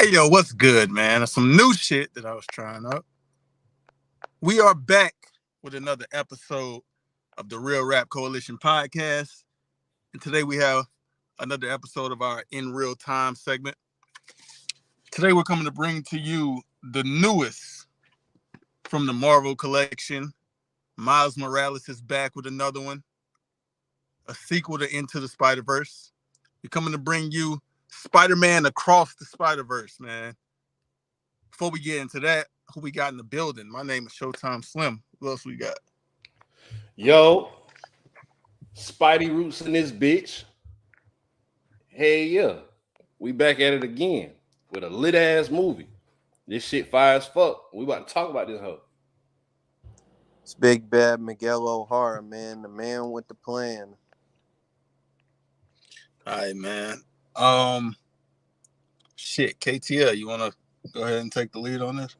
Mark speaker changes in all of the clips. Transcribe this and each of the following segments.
Speaker 1: Hey, yo, what's good, man? There's some new shit that I was trying out. We are back with another episode of the Real Rap Coalition podcast. And today we have another episode of our In Real Time segment. Today we're coming to bring to you the newest from the Marvel collection. Miles Morales is back with another one, a sequel to Into the Spider-Verse. We're coming to bring you Spider-Man Across the Spider-Verse, man. Before we get into that, who we got in the building? My name is Showtime Slim. Who else we got?
Speaker 2: Yo, Spidey Roots in this bitch. Hey, yeah. We back at it again with a lit ass movie. This shit fire as fuck. We about to talk about this hoe.
Speaker 3: It's Big Bad Miguel O'Hara, man. The man with the plan.
Speaker 1: All right, man. Shit, KTL, you want to go ahead and take the lead on this?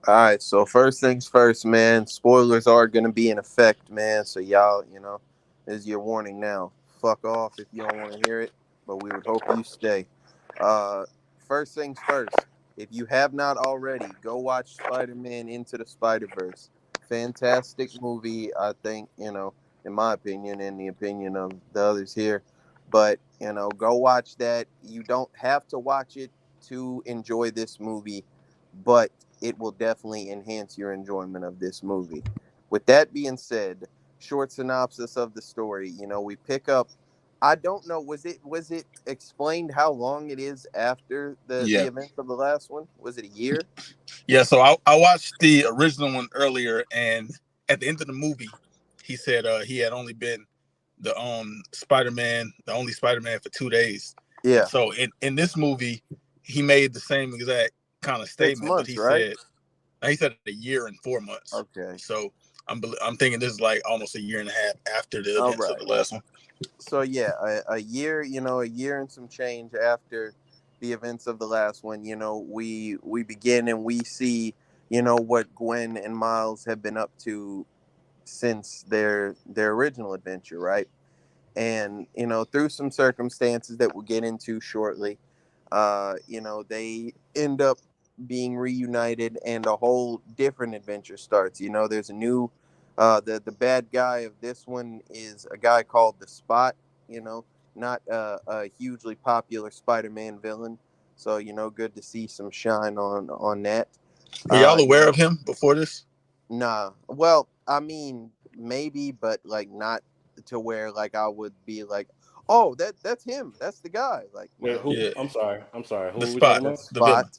Speaker 3: All right, so first things first, man. Spoilers are going to be in effect, man. So y'all, this is your warning now. Fuck off if you don't want to hear it, but we would hope you stay. First things first. If you have not already, go watch Spider-Man Into the Spider-Verse. Fantastic movie, I think, in my opinion and the opinion of the others here. But, go watch that. You don't have to watch it to enjoy this movie, but it will definitely enhance your enjoyment of this movie. With that being said, short synopsis of the story. We pick up. I don't know. Was it explained how long it is after the events of the last one? Was it a year?
Speaker 1: Yeah. So I watched the original one earlier, and at the end of the movie, he said he had only been the Spider-Man, the only Spider-Man for 2 days.
Speaker 3: Yeah.
Speaker 1: And so in this movie, he made the same exact kind of statement,
Speaker 3: 6 months,
Speaker 1: but he
Speaker 3: right?
Speaker 1: said a year and 4 months.
Speaker 3: Okay.
Speaker 1: So I'm thinking this is like almost a year and a half after the events of the last one.
Speaker 3: So yeah, a year, a year and some change after the events of the last one. We begin and we see, what Gwen and Miles have been up to since their original adventure, right? And through some circumstances that we'll get into shortly, they end up being reunited and a whole different adventure starts. There's a new the bad guy of this one is a guy called the Spot, not a hugely popular Spider-Man villain. So, good to see some shine on that.
Speaker 1: Were y'all aware of him before this?
Speaker 3: Nah. Well, I mean, maybe, but like not to where like I would be like, oh, that's him. That's the guy. Like,
Speaker 2: Wait,
Speaker 3: no.
Speaker 2: who?
Speaker 1: Yeah.
Speaker 2: I'm sorry. Who
Speaker 1: The
Speaker 2: are we
Speaker 1: Spot.
Speaker 2: talking about?
Speaker 1: The villain.
Speaker 3: Spot.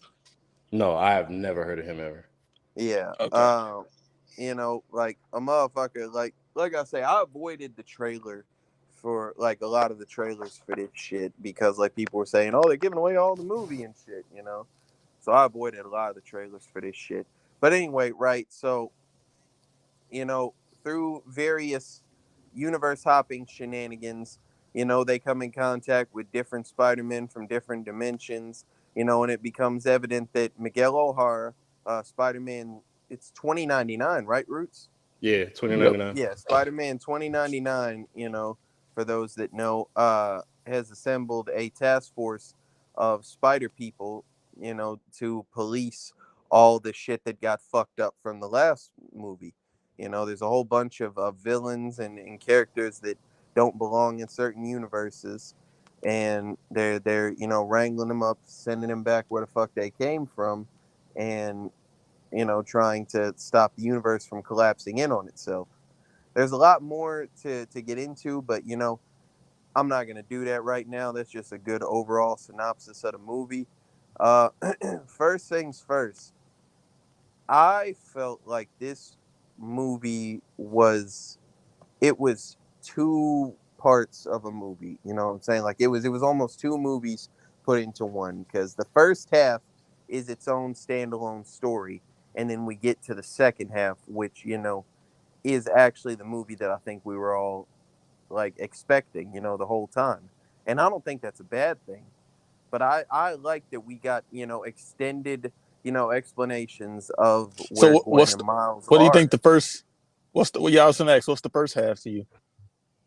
Speaker 2: No, I have never heard of him ever.
Speaker 3: Yeah.
Speaker 1: Okay.
Speaker 3: Like a motherfucker. Like I say, I avoided the trailer for like a lot of the trailers for this shit because like people were saying, oh, they're giving away all the movie and shit. So I avoided a lot of the trailers for this shit. But anyway, right? So, through various universe hopping shenanigans, they come in contact with different Spider-Men from different dimensions, and it becomes evident that Miguel O'Hara, Spider-Man, it's 2099, right, Roots?
Speaker 2: Yeah, 2099.
Speaker 3: Yeah, Spider-Man 2099, for those that know, has assembled a task force of spider people, to police all the shit that got fucked up from the last movie. There's a whole bunch of villains and characters that don't belong in certain universes, and they're wrangling them up, sending them back where the fuck they came from, and trying to stop the universe from collapsing in on itself. There's a lot more to get into, but I'm not gonna do that right now. That's just a good overall synopsis of the movie. First things first. I felt like this movie was two parts of a movie. You know what I'm saying? Like it was almost two movies put into one because the first half is its own standalone story, and then we get to the second half, which is actually the movie that I think we were all like expecting, the whole time. And I don't think that's a bad thing. But I like that we got, extended, explanations of where
Speaker 1: So
Speaker 3: Gwen and Miles
Speaker 1: what do you
Speaker 3: are.
Speaker 1: think the first? Yeah, I was gonna ask. What's the first half to you?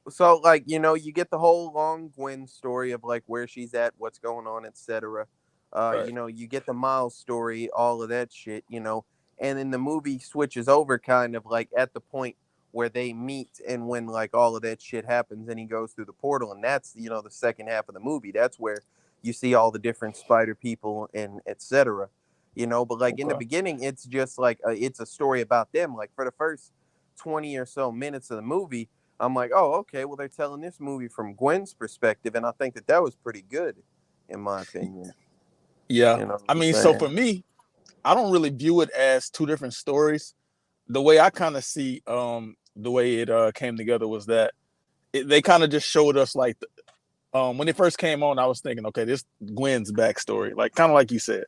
Speaker 3: So like, you get the whole long Gwen story of like where she's at, what's going on, etc.
Speaker 1: Right.
Speaker 3: You know, you get the Miles story, all of that shit, you know, and then the movie switches over kind of like at the point where they meet and when like all of that shit happens and he goes through the portal, and that's, you know, the second half of the movie. That's where you see all the different spider people and etc. You know, but like in the
Speaker 1: Okay.
Speaker 3: beginning, it's just like it's a story about them. Like for the first 20 or so minutes of the movie, I'm like, oh, okay, well they're telling this movie from Gwen's perspective, and I think that that was pretty good, in my opinion.
Speaker 1: Yeah.
Speaker 3: You know
Speaker 1: I
Speaker 3: what I'm
Speaker 1: mean, so for
Speaker 3: saying?
Speaker 1: me, I don't really view it as two different stories. The way I kind of see the way it came together was that they kind of just showed us like when it first came on, I was thinking, okay, this Gwen's backstory, like kind of like you said,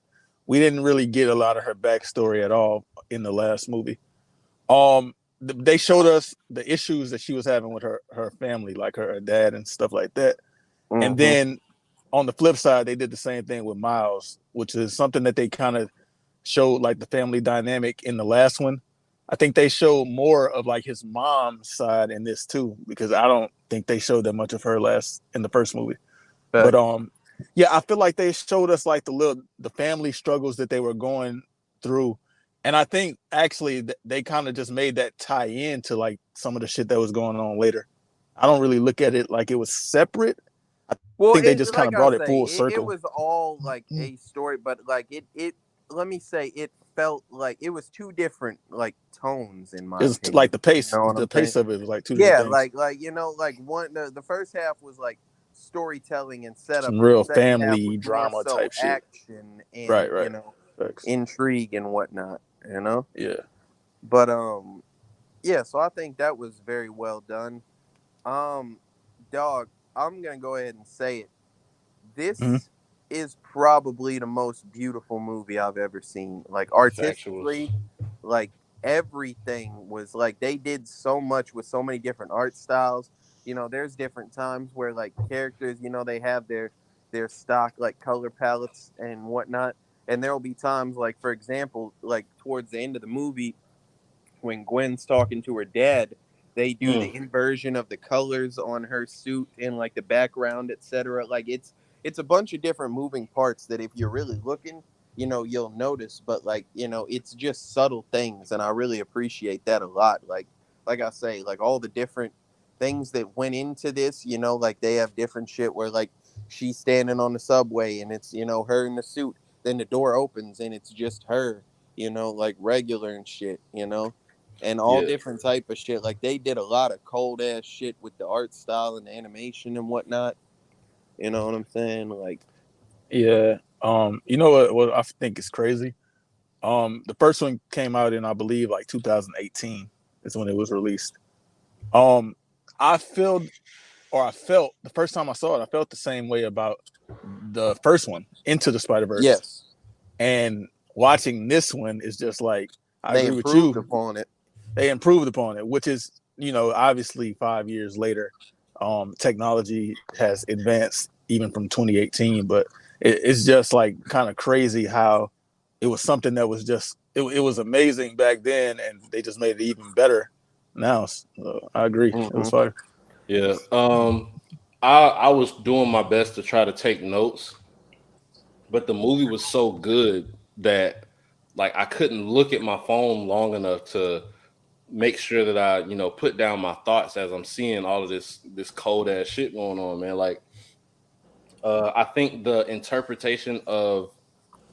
Speaker 1: we didn't really get a lot of her backstory at all in the last movie. They showed us the issues that she was having with her family, like her dad and stuff like that. And
Speaker 3: Mm-hmm.
Speaker 1: then on the flip side, they did the same thing with Miles, which is something that they kind of showed like the family dynamic in the last one. I think they showed more of like his mom's side in this too, because I don't think they showed that much of her last in the first movie. But
Speaker 3: Facts.
Speaker 1: yeah, I feel like they showed us like the family struggles that they were going through. And I think actually they kind of just made that tie in to like some of the shit that was going on later. I don't really look at it like it was separate. I
Speaker 3: Well,
Speaker 1: think they
Speaker 3: it
Speaker 1: just kind
Speaker 3: like
Speaker 1: of
Speaker 3: I
Speaker 1: brought it
Speaker 3: say,
Speaker 1: full
Speaker 3: it
Speaker 1: circle.
Speaker 3: was all like a story, but like it let me say it felt like it was two different like tones in my
Speaker 1: It's like
Speaker 3: opinion. You know what
Speaker 1: the
Speaker 3: I'm saying?
Speaker 1: pace of it was like two different
Speaker 3: Yeah,
Speaker 1: things.
Speaker 3: like you know, like one the first half was like storytelling and setup,
Speaker 1: Some
Speaker 3: and the
Speaker 1: real
Speaker 3: second half was
Speaker 1: family
Speaker 3: more
Speaker 1: drama
Speaker 3: so
Speaker 1: type shit.
Speaker 3: action and
Speaker 1: Right, right.
Speaker 3: you know
Speaker 1: Thanks.
Speaker 3: intrigue and whatnot. You know,
Speaker 1: Yeah.
Speaker 3: but yeah, so I think that was very well done. Um, dog, I'm gonna go ahead and say it.
Speaker 1: Mhm.
Speaker 3: This is probably the most beautiful movie I've ever seen. Like
Speaker 2: Factuals.
Speaker 3: artistically, like everything was like they did so much with so many different art styles. You know, there's different times where like characters, you know, they have their stock like color palettes and whatnot. And there will be times like, for example, like towards the end of the movie when Gwen's talking to her dad, they do
Speaker 2: Mm.
Speaker 3: the inversion of the colors on her suit and like the background, etc. Like it's a bunch of different moving parts that if you're really looking, you know, you'll notice. But like, you know, it's just subtle things, and I really appreciate that a lot. Like I say, like all the different things that went into this, you know, like they have different shit where like she's standing on the subway and it's, you know, her in the suit, then the door opens and it's just her, you know, like regular and shit, you know, and all
Speaker 2: Yeah.
Speaker 3: different type of shit. Like they did a lot of cold ass shit with the art style and the animation and whatnot. You know what I'm saying? Like,
Speaker 1: Yeah. You know what I think is crazy? The first one came out in I believe like 2018 is when it was released. Um, I feel I felt the first time I saw it, I felt the same way about the first one, Into the Spider Verse,
Speaker 3: yes,
Speaker 1: and watching this one is just like I
Speaker 3: they
Speaker 1: agree with
Speaker 3: improved
Speaker 1: you.
Speaker 3: upon it.
Speaker 1: They improved upon it, which is obviously 5 years later, technology has advanced even from 2018, but it's just like kind of crazy how it was something that was just it was amazing back then, and they just made it even better now. So, I agree, it was
Speaker 3: Hmm.
Speaker 1: fire.
Speaker 2: Yeah. I was doing my best to try to take notes, but the movie was so good that like I couldn't look at my phone long enough to make sure that I, put down my thoughts as I'm seeing all of this cold ass shit going on, man. Like I think the interpretation of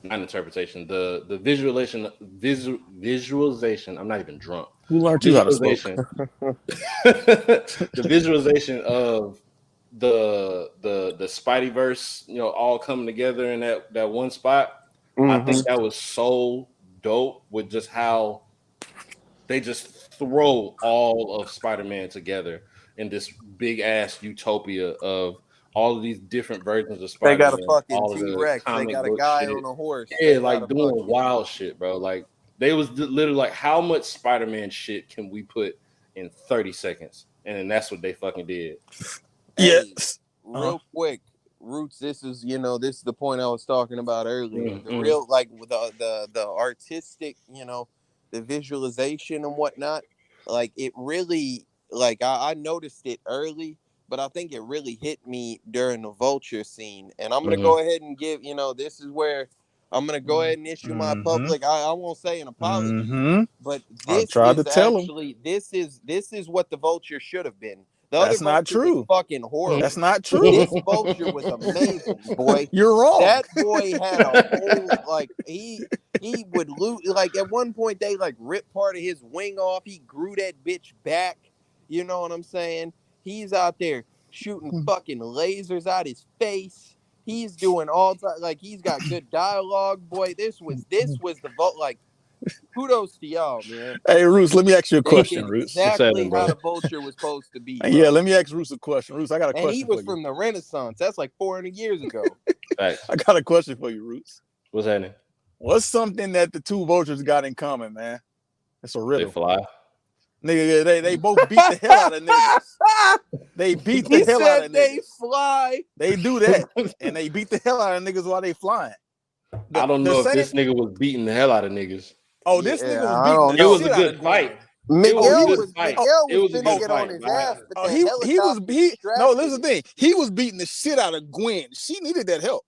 Speaker 2: not interpretation, the visualization, I'm not even drunk.
Speaker 1: Who learned you how to smoke?
Speaker 2: Visualization. The visualization of the Spideyverse, all coming together in that one spot. I
Speaker 3: Hmm.
Speaker 2: think that was so dope with just how they just throw all of Spider-Man together in this big ass utopia of all of these different versions of
Speaker 3: They got a
Speaker 2: Spider-Man,
Speaker 3: fucking
Speaker 2: all of the
Speaker 3: T-Rex. They
Speaker 2: comic
Speaker 3: got a
Speaker 2: book
Speaker 3: guy
Speaker 2: shit.
Speaker 3: on a horse.
Speaker 2: Yeah,
Speaker 3: They got
Speaker 2: like
Speaker 3: a
Speaker 2: doing
Speaker 3: fucking
Speaker 2: wild shit, bro. Like they was literally like, how much Spider-Man shit can we put in 30 seconds? And then that's what they fucking did.
Speaker 3: Hey,
Speaker 1: Yes.
Speaker 3: real quick, Roots. This is, you know, this is the point I was talking about earlier. The
Speaker 2: Mm-hmm.
Speaker 3: real, like, the artistic, you know, the visualization and whatnot. Like, it really, like, I noticed it early, but I think it really hit me during the Vulture scene. And I'm gonna go ahead and give, this is where I'm gonna go ahead and issue my public. I won't say an apology, but
Speaker 1: I
Speaker 3: this
Speaker 1: tried to
Speaker 3: is
Speaker 1: tell him.
Speaker 3: actually this is what the Vulture should have been. The
Speaker 1: That's
Speaker 3: other
Speaker 1: not
Speaker 3: Vulture was
Speaker 1: true.
Speaker 3: fucking horrible.
Speaker 1: That's not true.
Speaker 3: This Vulture was amazing, boy.
Speaker 1: You're wrong.
Speaker 3: That boy had a whole he would lose. Like at one point they like ripped part of his wing off. He grew that bitch back. You know what I'm saying? He's out there shooting fucking lasers out his face. He's doing all like he's got good dialogue. Boy, this was the vote. Like, kudos to y'all, man.
Speaker 1: Hey, Roos, let me ask you a
Speaker 3: They
Speaker 1: question,
Speaker 3: did
Speaker 1: Roos.
Speaker 3: exactly how the Vulture was supposed to be. Bro.
Speaker 1: Yeah, let me ask Roos a question. Roos, I got a question.
Speaker 3: And he was from the Renaissance. That's like 400 years ago.
Speaker 2: Right.
Speaker 1: I got a question for you, Roos.
Speaker 2: What's happening?
Speaker 1: What's something that the two Vultures got in common, man? It's a riddle.
Speaker 2: They fly.
Speaker 1: Nigga, they both beat the hell out of niggas. They beat the hell out of niggas.
Speaker 3: They fly.
Speaker 1: They do that, and they beat the hell out of niggas while they flying.
Speaker 2: I don't know if this nigga was beating the hell out of niggas.
Speaker 1: Oh, this nigga was beating.
Speaker 2: It was a good fight.
Speaker 3: Miguel was finna get on his ass.
Speaker 1: Oh, he was no. Listen, the thing, he was beating the shit out of Gwen. She needed that help.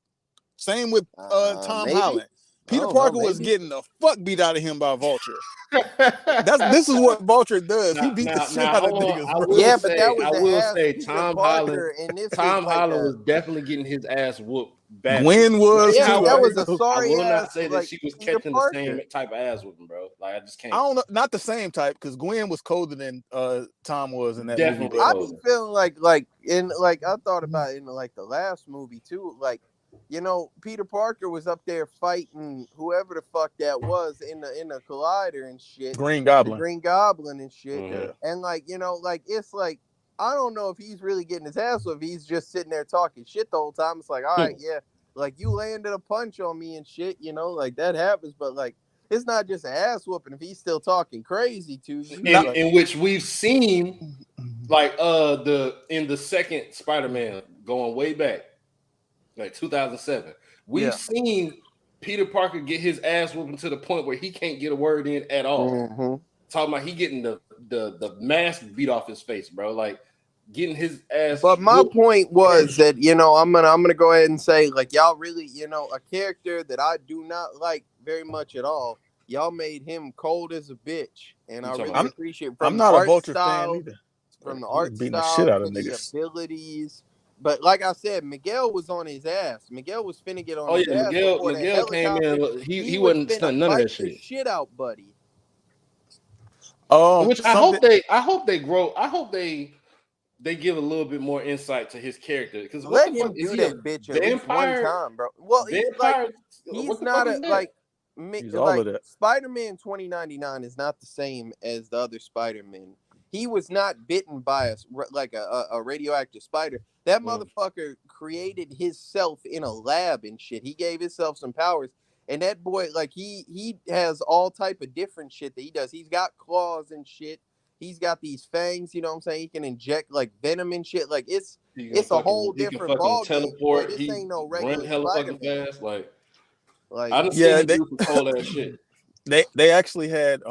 Speaker 1: Same with Tom Holland. Peter Parker was getting the fuck beat out of him by Vulture. This is what Vulture does. He beat the shit out of niggas. Bro.
Speaker 3: Yeah, but that was
Speaker 2: I will say Tom Holland was definitely getting his ass whooped. Bad.
Speaker 1: Gwen was.
Speaker 3: Yeah, that was a sorry.
Speaker 2: I will not say that she was catching the same type of ass whooping, bro. Like I just can't.
Speaker 1: I don't know, not the same type because Gwen was colder than Tom was in that
Speaker 2: definitely
Speaker 1: movie.
Speaker 3: I be feeling like I thought about it in like the last movie too. Like, Peter Parker was up there fighting whoever the fuck that was in the collider and shit.
Speaker 1: Green Goblin
Speaker 3: and shit. Mm-hmm. And it's like I don't know if he's really getting his ass or if he's just sitting there talking shit the whole time. It's like, all right, yeah, like you landed a punch on me and shit, like that happens, but like it's not just an ass whooping if he's still talking crazy to you.
Speaker 2: In which we've seen like in the second Spider-Man going way back. Like 2007, we've seen Peter Parker get his ass whooping to the point where he can't get a word in at all.
Speaker 3: Mm-hmm.
Speaker 2: Talking about he getting the mask beat off his face, bro. Like getting his ass.
Speaker 3: But my point was that I'm gonna go ahead and say like y'all really a character that I do not like very much at all. Y'all made him cold as a bitch, and I really appreciate.
Speaker 1: I'm not a Vulture fan either.
Speaker 3: From the art
Speaker 1: beating
Speaker 3: style,
Speaker 1: the shit out of
Speaker 3: the
Speaker 1: niggas.
Speaker 3: Abilities. But like I said, Miguel was on his ass. Miguel was finna get on his ass.
Speaker 2: Miguel came in. He wasn't stunting none of that shit.
Speaker 3: Shit out, buddy.
Speaker 2: Which I hope they grow. I hope they give a little bit more insight to his character. Because
Speaker 3: let him do that bitch at least one time, bro. Well, he's not Spider-Man 2099 is not the same as the other Spider-Man. He was not bitten by a radioactive spider. That motherfucker created himself in a lab and shit. He gave himself some powers. And that boy, like, he has all type of different shit that he does. He's got claws and shit. He's got these fangs, you know what I'm saying? He can inject, like, venom and shit. Like, it's a whole different ball game. Boy, this ain't no regular Spider-Man.
Speaker 2: Fast. Like I done seen him do some cold ass shit.
Speaker 1: They actually had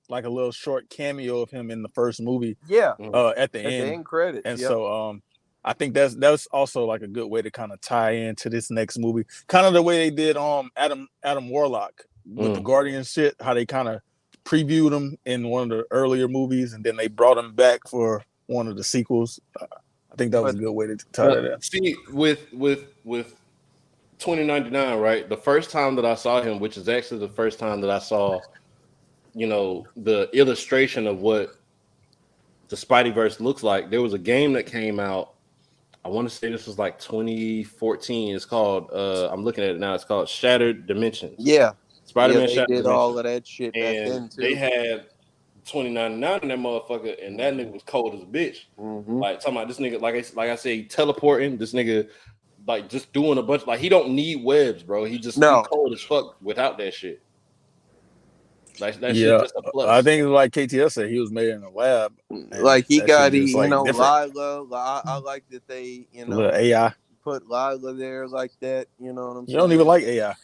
Speaker 1: like a little short cameo of him in the first movie.
Speaker 3: Yeah.
Speaker 1: At the end
Speaker 3: credits.
Speaker 1: And so I think that's also like a good way to kind of tie into this next movie. Kind of the way they did Adam Warlock with the Guardian shit, how they kind of previewed him in one of the earlier movies and then they brought him back for one of the sequels. I think that was a good way to tie that in.
Speaker 2: See, with 2099, right? The first time that I saw him, which is actually the first time that I saw, the illustration of what the Spideyverse looks like. There was a game that came out. I want to say this was like 2014. It's called. I'm looking at it now. It's called Shattered Dimensions.
Speaker 3: Yeah,
Speaker 2: Spider-Man.
Speaker 3: They
Speaker 2: Shattered
Speaker 3: did
Speaker 2: Dimensions.
Speaker 3: all of that shit
Speaker 2: and
Speaker 3: back then too.
Speaker 2: They had 2099 in that motherfucker, and that nigga was cold as a bitch.
Speaker 3: Mm-hmm.
Speaker 2: Like talking about this nigga, like I say, teleporting. This nigga, like just doing a bunch. Like he don't need webs, bro. He just cold as fuck without that shit. Like that shit just a plus.
Speaker 1: I think like KTS said, he was made in a lab.
Speaker 3: Like he got
Speaker 1: different.
Speaker 3: Lila. I like that they
Speaker 1: little AI
Speaker 3: put Lila there like that. You know what I'm saying?
Speaker 1: You don't even like AI.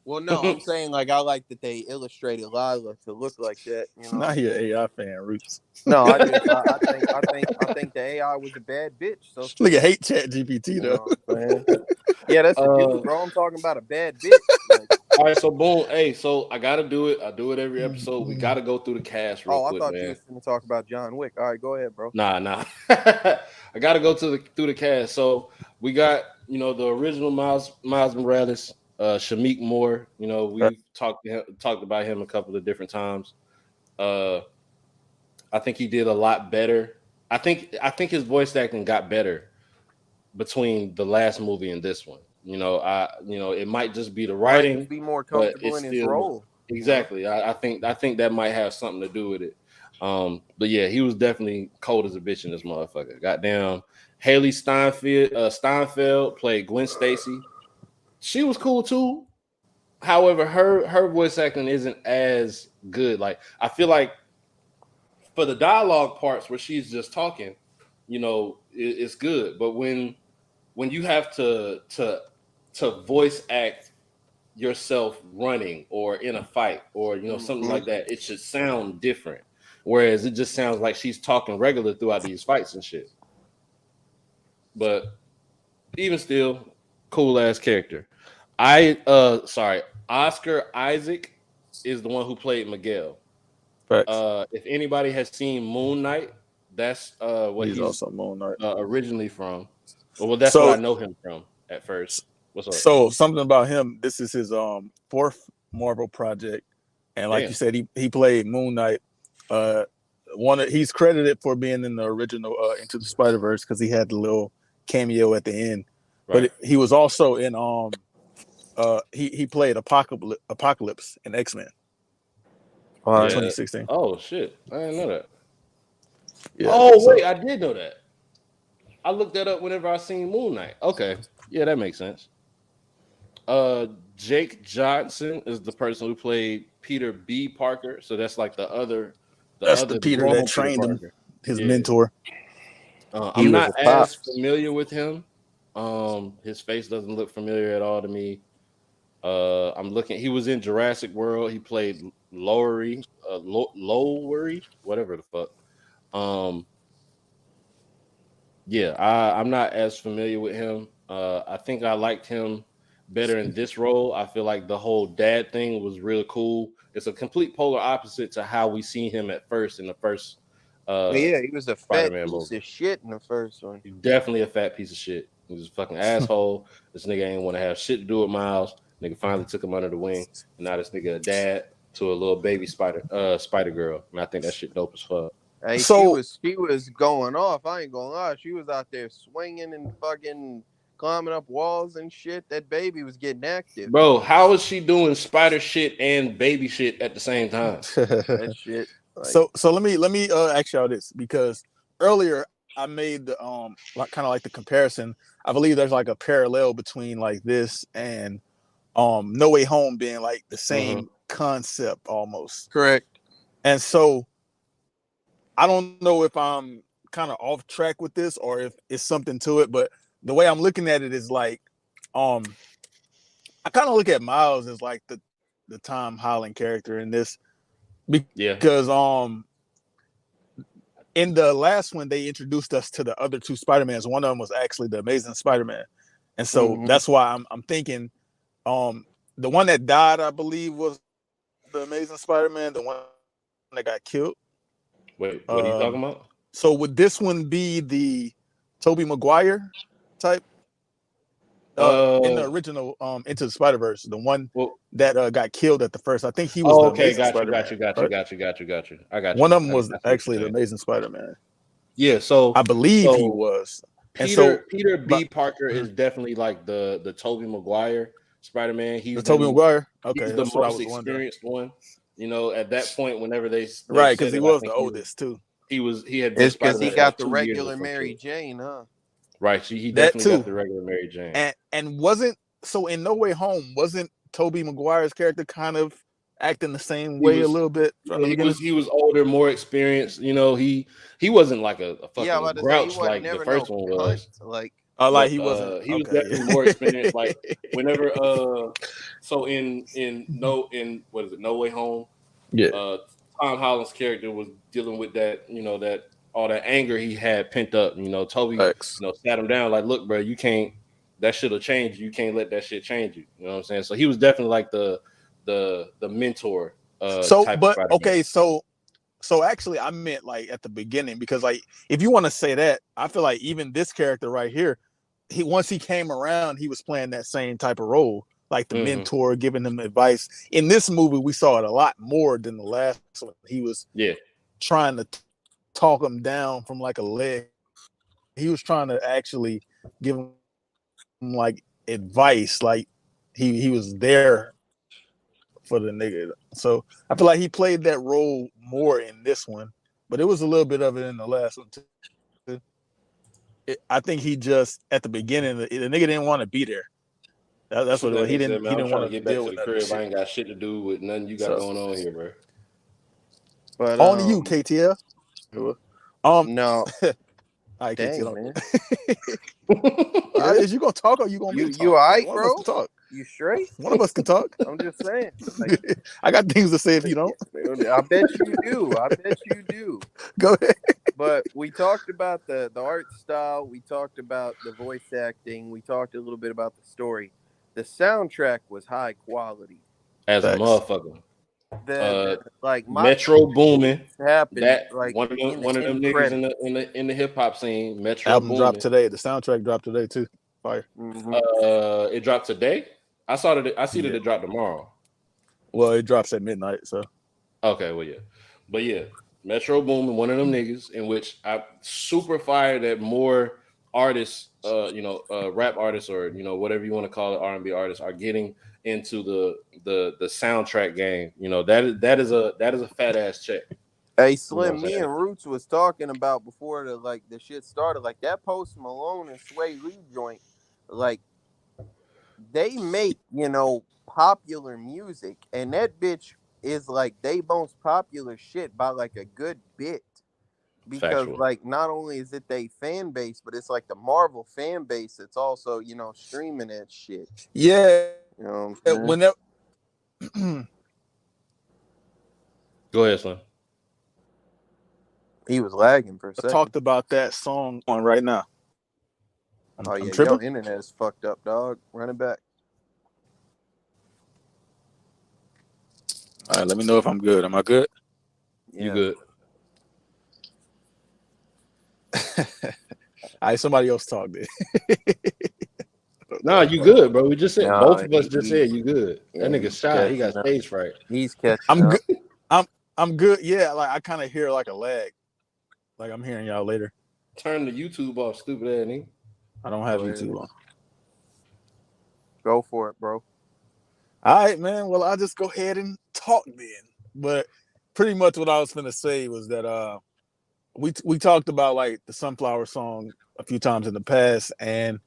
Speaker 3: Well, no, I'm saying like I like that they illustrated Lila to look like that. You know.
Speaker 1: Not your AI fan, Roots.
Speaker 3: No, I think the AI was a bad bitch. So
Speaker 1: Look at hate chat GPT
Speaker 3: you
Speaker 1: though.
Speaker 3: know what I'm saying? Yeah, that's the dude, bro. I'm talking about a bad bitch. Like,
Speaker 2: All right, so boom. Hey, so I gotta do it. I do it every episode. We gotta go through the cast real
Speaker 3: oh, I
Speaker 2: quick,
Speaker 3: thought you
Speaker 2: man.
Speaker 3: was going to talk about John Wick. All right, go ahead, bro.
Speaker 2: Nah. I gotta go through the cast. So we got the original Miles Morales, Shamik Moore. We've talked about him a couple of different times. I think he did a lot better. I think his voice acting got better between the last movie and this one. It might just be the writing,
Speaker 3: just be more
Speaker 2: but
Speaker 3: comfortable
Speaker 2: it's
Speaker 3: in his
Speaker 2: still
Speaker 3: role.
Speaker 2: exactly. I think that might have something to do with it. But yeah, he was definitely cold as a bitch in this motherfucker. Goddamn, Haley Steinfeld played Gwen Stacy. She was cool too. However, her voice acting isn't as good. Like I feel like for the dialogue parts where she's just talking, it's good. But when you have to voice act yourself running or in a fight or something like that, it should sound different. Whereas it just sounds like she's talking regular throughout these fights and shit. But even still, cool ass character. Oscar Isaac is the one who played Miguel. If anybody has seen Moon Knight, that's what he's
Speaker 1: also Moon Knight.
Speaker 2: Originally from. Well, that's what I know him from at first. What's up?
Speaker 1: So something about him. This is his fourth Marvel project, and like you said, he played Moon Knight. He's credited for being in the original Into the Spider-Verse because he had the little cameo at the end. Right. But he was also in he played Apocalypse in X-Men. 2016.
Speaker 2: Oh shit, I didn't know that.
Speaker 1: Yeah,
Speaker 2: wait, I did know that. I looked that up whenever I seen Moon Knight. Okay, yeah, that makes sense. Jake Johnson is the person who played Peter B. Parker. So that's like the
Speaker 1: Peter that trained him, his mentor.
Speaker 2: I'm not as familiar with him. His face doesn't look familiar at all to me. I'm looking. He was in Jurassic World. He played Lowery, whatever the fuck. I'm not as familiar with him. I think I liked him better in this role. I feel like the whole dad thing was really cool. It's a complete polar opposite to how we seen him at first in the first.
Speaker 3: He was a fat piece of shit in the first one.
Speaker 2: Definitely a fat piece of shit. He was a fucking asshole. This nigga ain't want to have shit to do with Miles. Nigga finally took him under the wing, and now this nigga a dad to a little baby spider girl. And I think that shit dope as fuck.
Speaker 3: Hey, she was going off. I ain't gonna lie. She was out there swinging and fucking climbing up walls and shit. That baby was getting active.
Speaker 2: Bro, how is she doing spider shit and baby shit at the same time?
Speaker 3: That shit.
Speaker 1: Like, so let me ask y'all this, because earlier I made the kind of like the comparison. I believe there's like a parallel between like this and No Way Home being like the same concept almost.
Speaker 3: Correct.
Speaker 1: And so I don't know if I'm kind of off track with this or if it's something to it, but the way I'm looking at it is like I kind of look at Miles as like the Tom Holland character in this. Because in the last one they introduced us to the other two Spider-Mans. One of them was actually the Amazing Spider-Man. And so that's why I'm thinking the one that died, I believe, was the Amazing Spider-Man, the one that got killed.
Speaker 2: Wait, what are you talking about?
Speaker 1: So would this one be the Tobey Maguire type? In the original Into the Spider-Verse, the one that got killed at the first, I think he was the Amazing Spider-Man.
Speaker 2: Got you. I got you.
Speaker 1: One of them was actually the Amazing Spider-Man.
Speaker 2: Yeah, so
Speaker 1: I believe he was.
Speaker 2: Peter B. Parker is definitely like the Tobey Maguire Spider-Man. He's
Speaker 1: the Tobey Maguire. Okay,
Speaker 2: he's the most experienced one. At that point, whenever they
Speaker 1: right, because he was the oldest too.
Speaker 2: He had.
Speaker 3: It's because he got the regular Mary Jane, huh?
Speaker 2: Right, he definitely got the regular Mary Jane.
Speaker 1: And wasn't so in No Way Home, wasn't Tobey Maguire's character kind of acting the same way a little bit?
Speaker 2: He was older, more experienced. He wasn't like a fucking grouch like the first one was.
Speaker 1: Like
Speaker 2: but
Speaker 1: he wasn't
Speaker 2: he was
Speaker 1: okay.
Speaker 2: definitely more experienced. Like whenever so in what is it, No Way Home,
Speaker 1: Yeah.
Speaker 2: Tom Holland's character was dealing with that, that all that anger he had pent up. Toby,
Speaker 1: Facts.
Speaker 2: sat him down like, look, bro, you can't. That shit'll change you. You can't let that shit change you. You know what I'm saying? So he was definitely like the mentor
Speaker 1: So,
Speaker 2: type of
Speaker 1: but
Speaker 2: Spider-Man.
Speaker 1: okay, so actually, I meant like at the beginning because like if you want to say that, I feel like even this character right here, once he came around, he was playing that same type of role, like the mentor, giving him advice. In this movie, we saw it a lot more than the last one. He was trying to talk him down from like a leg. He was trying to actually give him like advice, like he was there for the nigga. So I feel like he played that role more in this one, but it was a little bit of it in the last one too. I think he just at the beginning the nigga didn't want to be there. That's what it was. He
Speaker 2: said, man, I'm
Speaker 1: didn't
Speaker 2: trying to
Speaker 1: want to
Speaker 2: get back
Speaker 1: deal
Speaker 2: to
Speaker 1: with
Speaker 2: the
Speaker 1: that
Speaker 2: crib.
Speaker 1: shit.
Speaker 2: I ain't got shit to do with nothing you got going on here, bro.
Speaker 3: But
Speaker 1: on to you, KTL.
Speaker 3: No.
Speaker 1: All right,
Speaker 3: Dang,
Speaker 1: KTL.
Speaker 3: man.
Speaker 1: Is you gonna talk or you gonna be
Speaker 3: You alright,
Speaker 1: One
Speaker 3: bro?
Speaker 1: of us can talk.
Speaker 3: You straight?
Speaker 1: One of us can talk.
Speaker 3: I'm just saying. Like,
Speaker 1: I got things to say if you don't.
Speaker 3: I bet you do. I bet you do.
Speaker 1: Go ahead.
Speaker 3: But we talked about the art style. We talked about the voice acting. We talked a little bit about the story. The soundtrack was high quality.
Speaker 2: As a
Speaker 1: Facts.
Speaker 2: motherfucker.
Speaker 3: Like
Speaker 2: Metro Boomin.
Speaker 3: happened
Speaker 2: That
Speaker 3: like
Speaker 2: one of them niggas
Speaker 3: credits.
Speaker 2: in the hip hop scene. Metro
Speaker 1: Album
Speaker 2: Boomin.
Speaker 1: dropped today. The soundtrack dropped today too. Fire.
Speaker 2: It dropped today. I saw that. I see that it dropped tomorrow.
Speaker 1: Well, it drops at midnight. So
Speaker 2: okay, well but Metro Boomin, one of them niggas in which I super fired that more artists, rap artists or whatever you want to call it, R&B artists are getting into the soundtrack game. That is a fat ass check.
Speaker 3: Hey Slim, me and Roots was talking about before the shit started. Like that Post Malone and Sway Lee joint, like they make popular music, and that bitch is like they most popular shit by like a good bit. Because like not only is it they fan base, but it's like the Marvel fan base. It's also streaming that shit.
Speaker 1: Yeah,
Speaker 3: whenever.
Speaker 2: Go ahead, son.
Speaker 3: He was lagging for a second.
Speaker 1: I talked about that song on right now.
Speaker 3: I'm tripping. Your internet is fucked up, dog. Run it back.
Speaker 1: All right, let me know if I'm good. Am I good?
Speaker 2: Yeah. You good?
Speaker 1: All right, somebody else talk then.
Speaker 2: Nah, you good, bro. We just said both of us just said you good. That nigga's shy. He got stage fright.
Speaker 3: He's catching.
Speaker 1: I'm good. I'm good. Yeah, like I kind of hear like a lag. Like I'm hearing y'all later.
Speaker 2: Turn the YouTube off, stupid ass nigga.
Speaker 1: I don't have YouTube on.
Speaker 3: Go for it, bro.
Speaker 1: All right, man. Well, I'll just go ahead and talk then. But pretty much what I was gonna say was that we talked about like the Sunflower song a few times in the past, and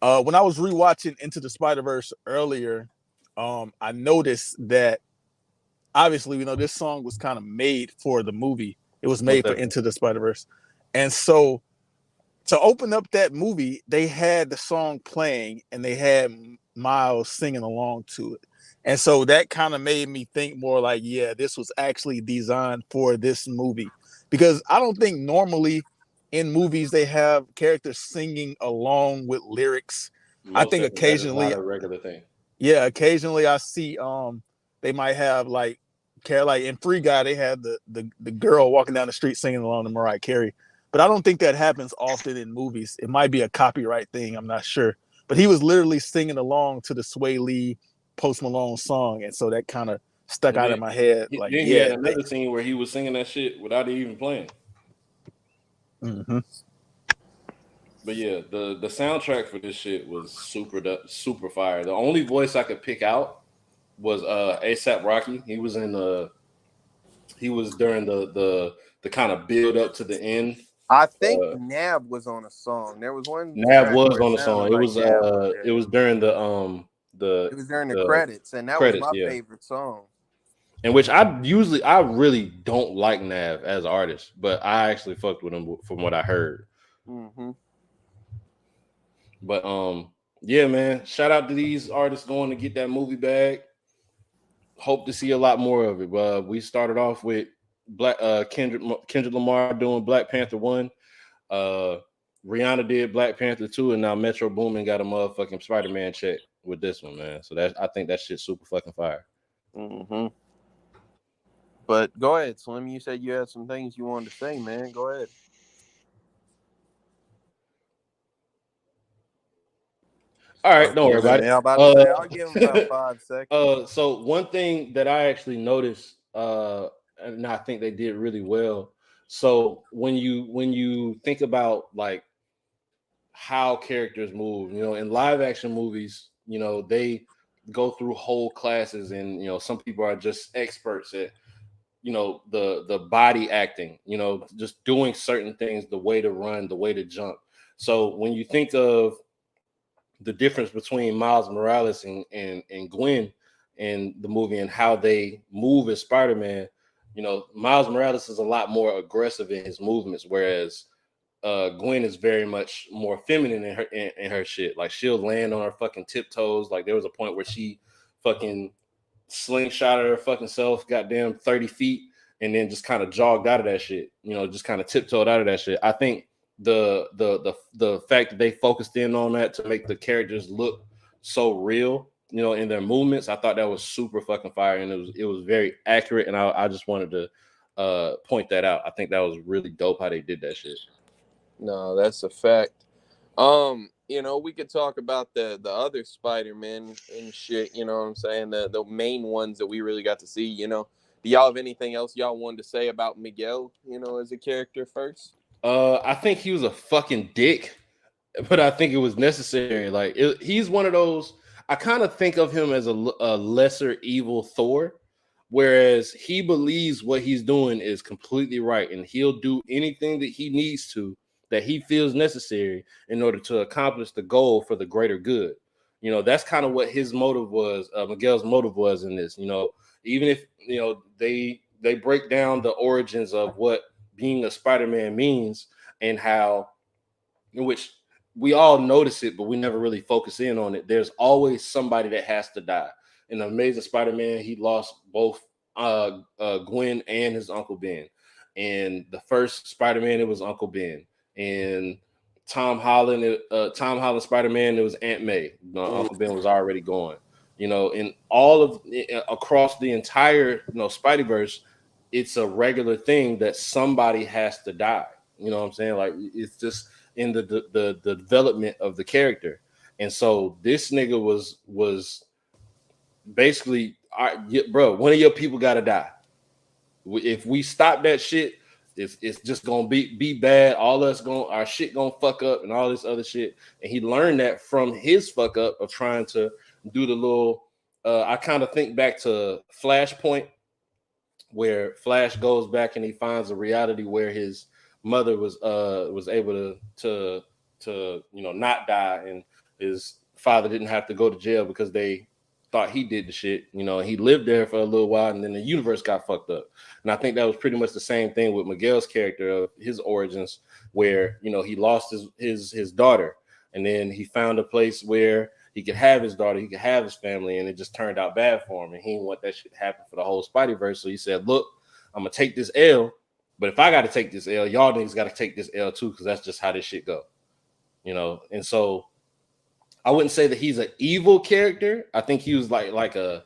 Speaker 1: when I was rewatching Into the Spider-Verse earlier, I noticed that obviously this song was kind of made for the movie. It was made for Into the Spider-Verse, and so to open up that movie, they had the song playing and they had Miles singing along to it. And so that kind of made me think more like, yeah, this was actually designed for this movie. Because I don't think normally in movies they have characters singing along with lyrics. I think occasionally
Speaker 2: that is not a regular thing.
Speaker 1: Yeah, occasionally I see they might have like in Free Guy, they had the girl walking down the street singing along to Mariah Carey. But I don't think that happens often in movies. It might be a copyright thing. I'm not sure. But he was literally singing along to the Sway Lee Post Malone song. And so that kind of stuck out in my head. Like,
Speaker 2: he had another scene where he was singing that shit without it even playing.
Speaker 1: Mm-hmm.
Speaker 2: But yeah, the soundtrack for this shit was super fire. The only voice I could pick out was ASAP Rocky. He was during the kind of build up to the end.
Speaker 3: I think Nav was on a song. There was one.
Speaker 2: Nav was on the song. It was it was during the
Speaker 3: It was during the credits, and that was my favorite song.
Speaker 2: In which I really don't like Nav as an artist, but I actually fucked with him from what I heard.
Speaker 3: Mm-hmm.
Speaker 2: But yeah, man. Shout out to these artists going to get that movie bag. Hope to see a lot more of it. We started off with Kendrick Lamar doing Black Panther 1. Rihanna did Black Panther 2, and now Metro Boomin got a motherfucking Spider-Man check with this one, man. So I think that shit's super fucking fire.
Speaker 3: Mm-hmm. But go ahead, Slim. You said you had some things you wanted to say, man. Go ahead.
Speaker 2: All right, don't worry about it.
Speaker 3: Yeah, I'm about to say, I'll give him about 5 seconds.
Speaker 2: So one thing that I actually noticed, and I think they did really well. So when you think about like how characters move, in live action movies, they go through whole classes, and some people are just experts at the body acting, just doing certain things, the way to run, the way to jump. So when you think of the difference between Miles Morales and Gwen in the movie and how they move as Spider-Man, Miles Morales is a lot more aggressive in his movements, whereas Gwen is very much more feminine in her shit. Like, she'll land on her fucking tiptoes. Like, there was a point where she fucking slingshotted her fucking self, goddamn 30 feet, and then just kind of jogged out of that shit. Just kind of tiptoed out of that shit. I think the fact that they focused in on that to make the characters look so real, in their movements, I thought that was super fucking fire, and it was very accurate. And I just wanted to point that out. I think that was really dope how they did that shit.
Speaker 3: No, that's a fact. We could talk about the other Spider-Man and shit, you know what I'm saying? The main ones that we really got to see, Do y'all have anything else y'all wanted to say about Miguel, as a character first?
Speaker 2: I think he was a fucking dick, but I think it was necessary. Like, he's one of those. I kind of think of him as a lesser evil Thor, whereas he believes what he's doing is completely right, and he'll do anything that he needs to, that he feels necessary in order to accomplish the goal for the greater good. That's kind of what his motive was. Miguel's motive was in this. Even if they break down the origins of what being a Spider-Man means, and how, in which we all notice it, but we never really focus in on it. There's always somebody that has to die. In the Amazing Spider-Man, he lost both Gwen and his Uncle Ben. And the first Spider-Man, it was Uncle Ben. And Tom Holland Spider-Man, it was Aunt May. Uncle Ben was already gone. In all of across the entire Spideyverse, it's a regular thing that somebody has to die. You know what I'm saying? Like, it's just in the development of the character. And so this nigga was basically, bro, one of your people got to die. If we stop that shit, it's just gonna be bad. Our shit gonna fuck up and all this other shit. And he learned that from his fuck up of trying to do the little. I kind of think back to Flashpoint, where Flash goes back and he finds a reality where his mother was able to not die, and his father didn't have to go to jail because they thought he did the shit. He lived there for a little while, and then the universe got fucked up. And I think that was pretty much the same thing with Miguel's character of his origins, where he lost his daughter, and then he found a place where he could have his daughter, he could have his family, and it just turned out bad for him. And he didn't want that shit to happen for the whole Spideyverse. So he said, look, I'm gonna take this L, but if I gotta take this L, y'all niggas gotta take this L too, because that's just how this shit go. And so I wouldn't say that he's an evil character. I think he was like a,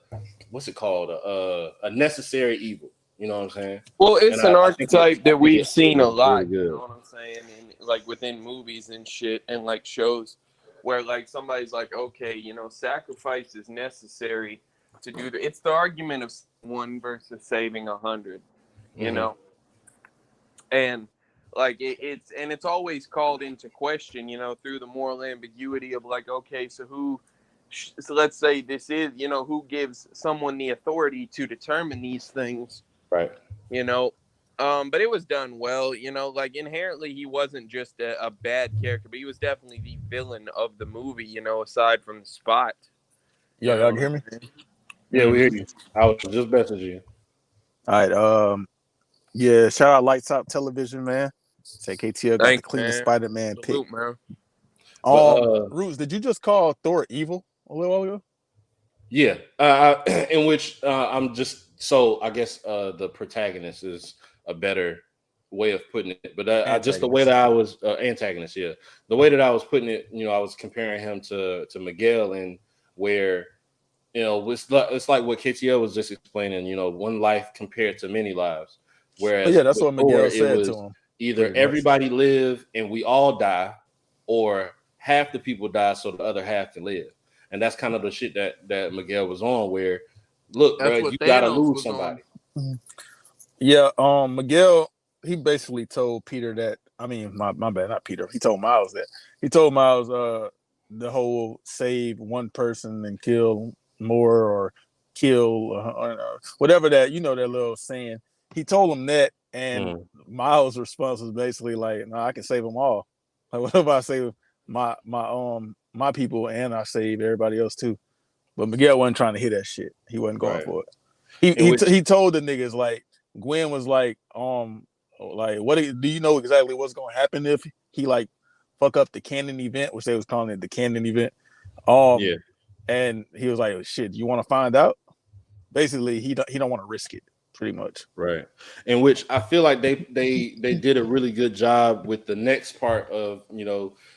Speaker 2: what's it called? A necessary evil. You know what I'm saying?
Speaker 3: Well, it's an archetype that we've seen a lot.
Speaker 2: Really,
Speaker 3: you know what I'm saying? And like within movies and shit and like shows where like somebody's like, okay, sacrifice is necessary to do the. It's the argument of one versus saving 100. And like it's always called into question, through the moral ambiguity of like, okay, so let's say this is, who gives someone the authority to determine these things,
Speaker 2: right?
Speaker 3: But it was done well, like inherently he wasn't just a bad character, but he was definitely the villain of the movie, aside from the Spot.
Speaker 1: Y'all can hear me?
Speaker 2: Yeah, we hear you. I was just messaging you.
Speaker 1: All right. Yeah, shout out Lights Out Television, man. Say KTL got the cleanest Spider-Man pick.
Speaker 3: Man.
Speaker 2: But
Speaker 1: Roots, did you just call Thor evil a little while ago?
Speaker 2: yeah, in which I'm just so I guess the protagonist is a better way of putting it, but just the way that I was antagonist, yeah, the way that I was putting it, I was comparing him to Miguel, and where it's like what KTL was just explaining, one life compared to many lives, whereas
Speaker 1: Yeah, that's
Speaker 2: with
Speaker 1: what
Speaker 2: Thor,
Speaker 1: Miguel
Speaker 2: it
Speaker 1: said to
Speaker 2: was
Speaker 1: him.
Speaker 2: either everybody live and we all die, or half the people die so the other half can live. And that's kind of the shit that Miguel was on, where look, bro, you gotta lose somebody.
Speaker 1: Yeah, Miguel, he basically told Peter that, I mean, my bad, not Peter. He told Miles that. He told Miles the whole save one person and kill more, or kill whatever that, that little saying. He told him that, and Miles' response was basically like, "No, I can save them all. Like, what if I save my people and I save everybody else too?" But Miguel wasn't trying to hear that shit. He wasn't going for it. He told the niggas, like, Gwen was like, what do you know exactly what's gonna happen if he like fuck up the canon event, which they was calling it the canon event.
Speaker 2: Yeah.
Speaker 1: And he was like, shit, you want to find out? Basically, he don't want to risk it, pretty much.
Speaker 2: Right. In which I feel like they did a really good job with the next part of,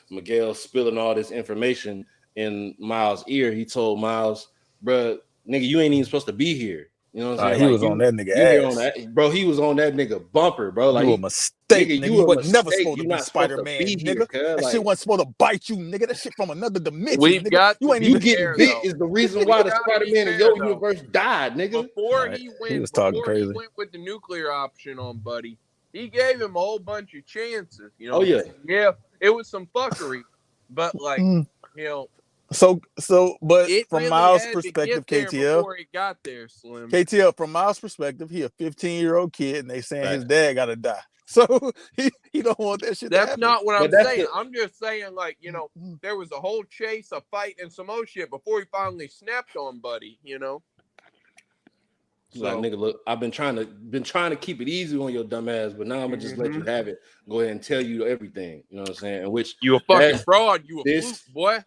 Speaker 2: Miguel spilling all this information in Miles' ear. He told Miles, bro, nigga, you ain't even supposed to be here. You know what I'm saying?
Speaker 1: He
Speaker 2: Like,
Speaker 1: was on that nigga
Speaker 2: you here on
Speaker 1: ass.
Speaker 2: that, bro. He was on that nigga bumper, bro. Like,
Speaker 1: you a mistake, nigga. You
Speaker 2: a
Speaker 1: was never
Speaker 2: mistake.
Speaker 1: supposed to be Spider-Man, nigga.
Speaker 2: Here,
Speaker 1: that shit wasn't supposed to bite you, nigga. That shit from another dimension,
Speaker 4: We've
Speaker 1: nigga.
Speaker 4: got
Speaker 1: You ain't
Speaker 2: you
Speaker 1: even
Speaker 2: getting bit is the reason why the Spider-Man in your universe died, nigga.
Speaker 4: Before he
Speaker 1: was talking crazy.
Speaker 4: He went with the nuclear option on Buddy, he gave him a whole bunch of chances. Yeah, it was some fuckery, but like,
Speaker 1: but
Speaker 4: it
Speaker 1: from
Speaker 4: really
Speaker 1: Miles'
Speaker 4: had
Speaker 1: perspective,
Speaker 4: to get there
Speaker 1: KTL,
Speaker 4: before it got there, Slim.
Speaker 1: KTL, from Miles' perspective, he a 15-year-old kid, and they saying his dad gotta die. So he don't want that shit to happen.
Speaker 4: That's not what I'm saying. I'm just saying, like, there was a whole chase, a fight, and some old shit before he finally snapped on Buddy,
Speaker 2: So, like, nigga, look, I've been trying to keep it easy on your dumb ass, but now I'm gonna just let you have it. Go ahead and tell you everything. You know what I'm saying? In which
Speaker 4: you a fucking fraud, you a flute, boy.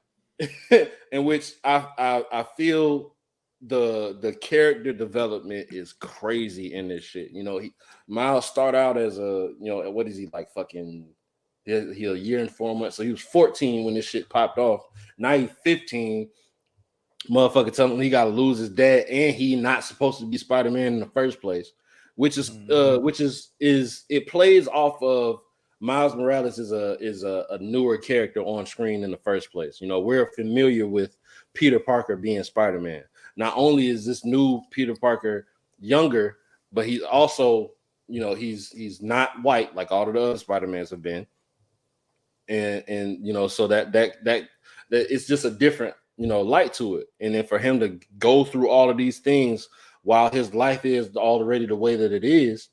Speaker 2: In which I feel the character development is crazy in this shit. Miles start out as a what is he, like, fucking he a year and 4 months, so he was 14 when this shit popped off. Now he's 15. Motherfucker telling him he got to lose his dad, and he not supposed to be Spider-Man in the first place, which is it plays off of Miles Morales is a newer character on screen in the first place. We're familiar with Peter Parker being Spider-Man. Not only is this new Peter Parker younger, but he's also, he's not white like all of the other Spider-Mans have been, and so that it's just a different light to it. And then for him to go through all of these things while his life is already the way that it is,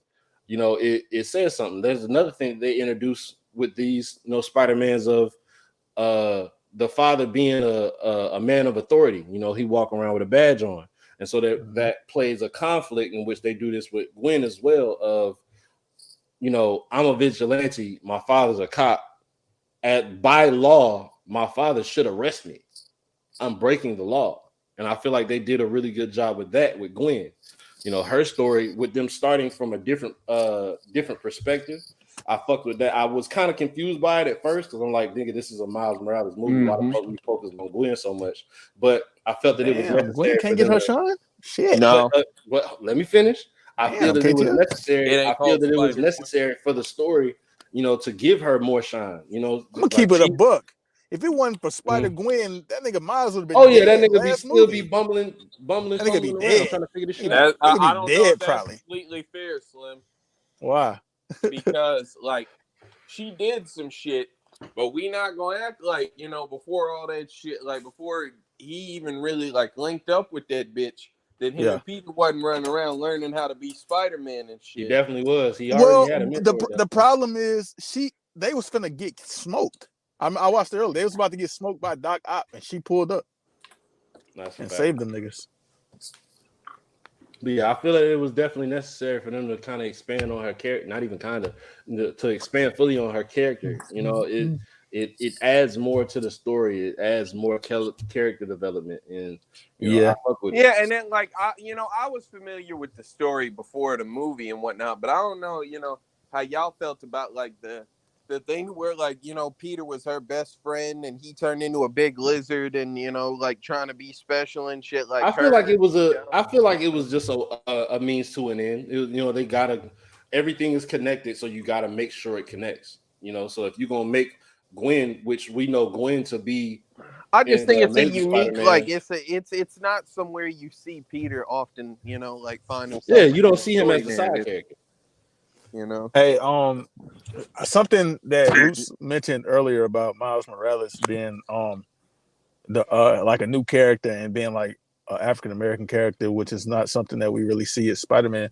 Speaker 2: it says something. There's another thing they introduce with these Spider-Mans of the father being a man of authority. He walk around with a badge on, and so that plays a conflict in which they do this with Gwen as well. Of I'm a vigilante, my father's a cop. By law, my father should arrest me. I'm breaking the law. And I feel like they did a really good job with that with Gwen. Her story with them starting from a different perspective. I fucked with that. I was kind of confused by it at first because I'm like, nigga, this is a Miles Morales movie. Why the fuck we focus on Gwen so much? But I felt that it was necessary.
Speaker 1: Gwen can't get her shine? Shit.
Speaker 4: No.
Speaker 2: But let me finish. I feel that it was necessary. I feel that it was necessary for the story, to give her more shine. I'm
Speaker 1: gonna keep it a buck. If it wasn't for Spider-Gwen, that nigga Miles would have been
Speaker 2: dead.
Speaker 1: Yeah,
Speaker 2: that nigga still be bumbling.
Speaker 1: That nigga be dead.
Speaker 2: Trying to figure this shit out.
Speaker 4: I don't know if that's
Speaker 1: probably
Speaker 4: completely fair, Slim.
Speaker 1: Why?
Speaker 4: Because, like, she did some shit, but we not gonna act like, before all that shit, like, before he even really, like, linked up with that bitch, that him and Peter wasn't running around learning how to be Spider-Man and shit.
Speaker 2: He definitely was. He already had a mentor.
Speaker 1: The problem is they was finna get smoked. I watched it earlier. They was about to get smoked by Doc Ock, and she pulled up and saved them niggas.
Speaker 2: But yeah, I feel like it was definitely necessary for them to kind of expand on her character. Not even kind of to expand fully on her character. it adds more to the story. It adds more character development, and I fuck with it.
Speaker 4: Yeah, and then like I was familiar with the story before the movie and whatnot, but I don't know, how y'all felt about like the thing where like Peter was her best friend and he turned into a big lizard and like trying to be special and shit. Like
Speaker 2: I feel like it was just a means to an end. They gotta, everything is connected, so you gotta make sure it connects. So if you're gonna make Gwen, which we know Gwen to be,
Speaker 4: I just think it's a unique,
Speaker 2: Spider-Man.
Speaker 4: like it's not somewhere you see Peter often, like find himself.
Speaker 2: Yeah, you don't see him as the side character.
Speaker 1: Hey, something that Bruce mentioned earlier about Miles Morales being the like a new character and being like an African American character, which is not something that we really see as Spider-Man.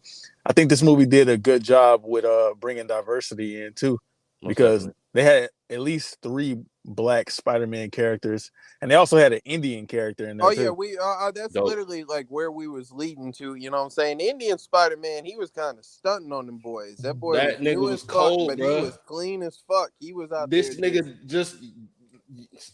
Speaker 1: I think this movie did a good job with bringing diversity in too, because they had at least 3 Black Spider-Man characters, and they also had an Indian character in there.
Speaker 4: Oh yeah, we that's dope. Literally like where we was leading to. You know what I'm saying? The Indian Spider-Man, he was kind of stunting on them boys. That boy was new as cold, fuck, but bro. He was clean as fuck. He was out
Speaker 2: this
Speaker 4: there.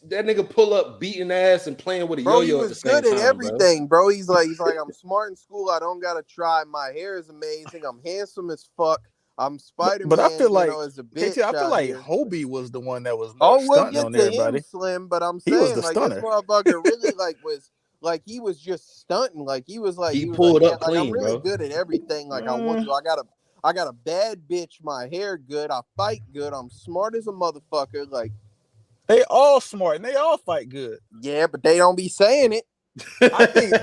Speaker 2: That nigga pull up beating ass and playing with a yo-yo at the same time. He was good at
Speaker 4: everything, bro. He's like I'm smart in school. I don't gotta try. My hair is amazing. I'm handsome as fuck. I'm Spider-Man,
Speaker 1: but I feel like
Speaker 4: as a bitch.
Speaker 1: I feel like Hobie was the one that was stunting on everybody.
Speaker 4: Slim, but I'm saying like
Speaker 1: stunner.
Speaker 4: This motherfucker really was like he was just stunting. Like he was like
Speaker 2: he pulled up clean,
Speaker 4: I'm really
Speaker 2: bro.
Speaker 4: good at everything. Like I want to. I got a bad bitch. My hair good. I fight good. I'm smart as a motherfucker. Like
Speaker 1: they all smart and they all fight good.
Speaker 4: Yeah, but they don't be saying it.
Speaker 1: I think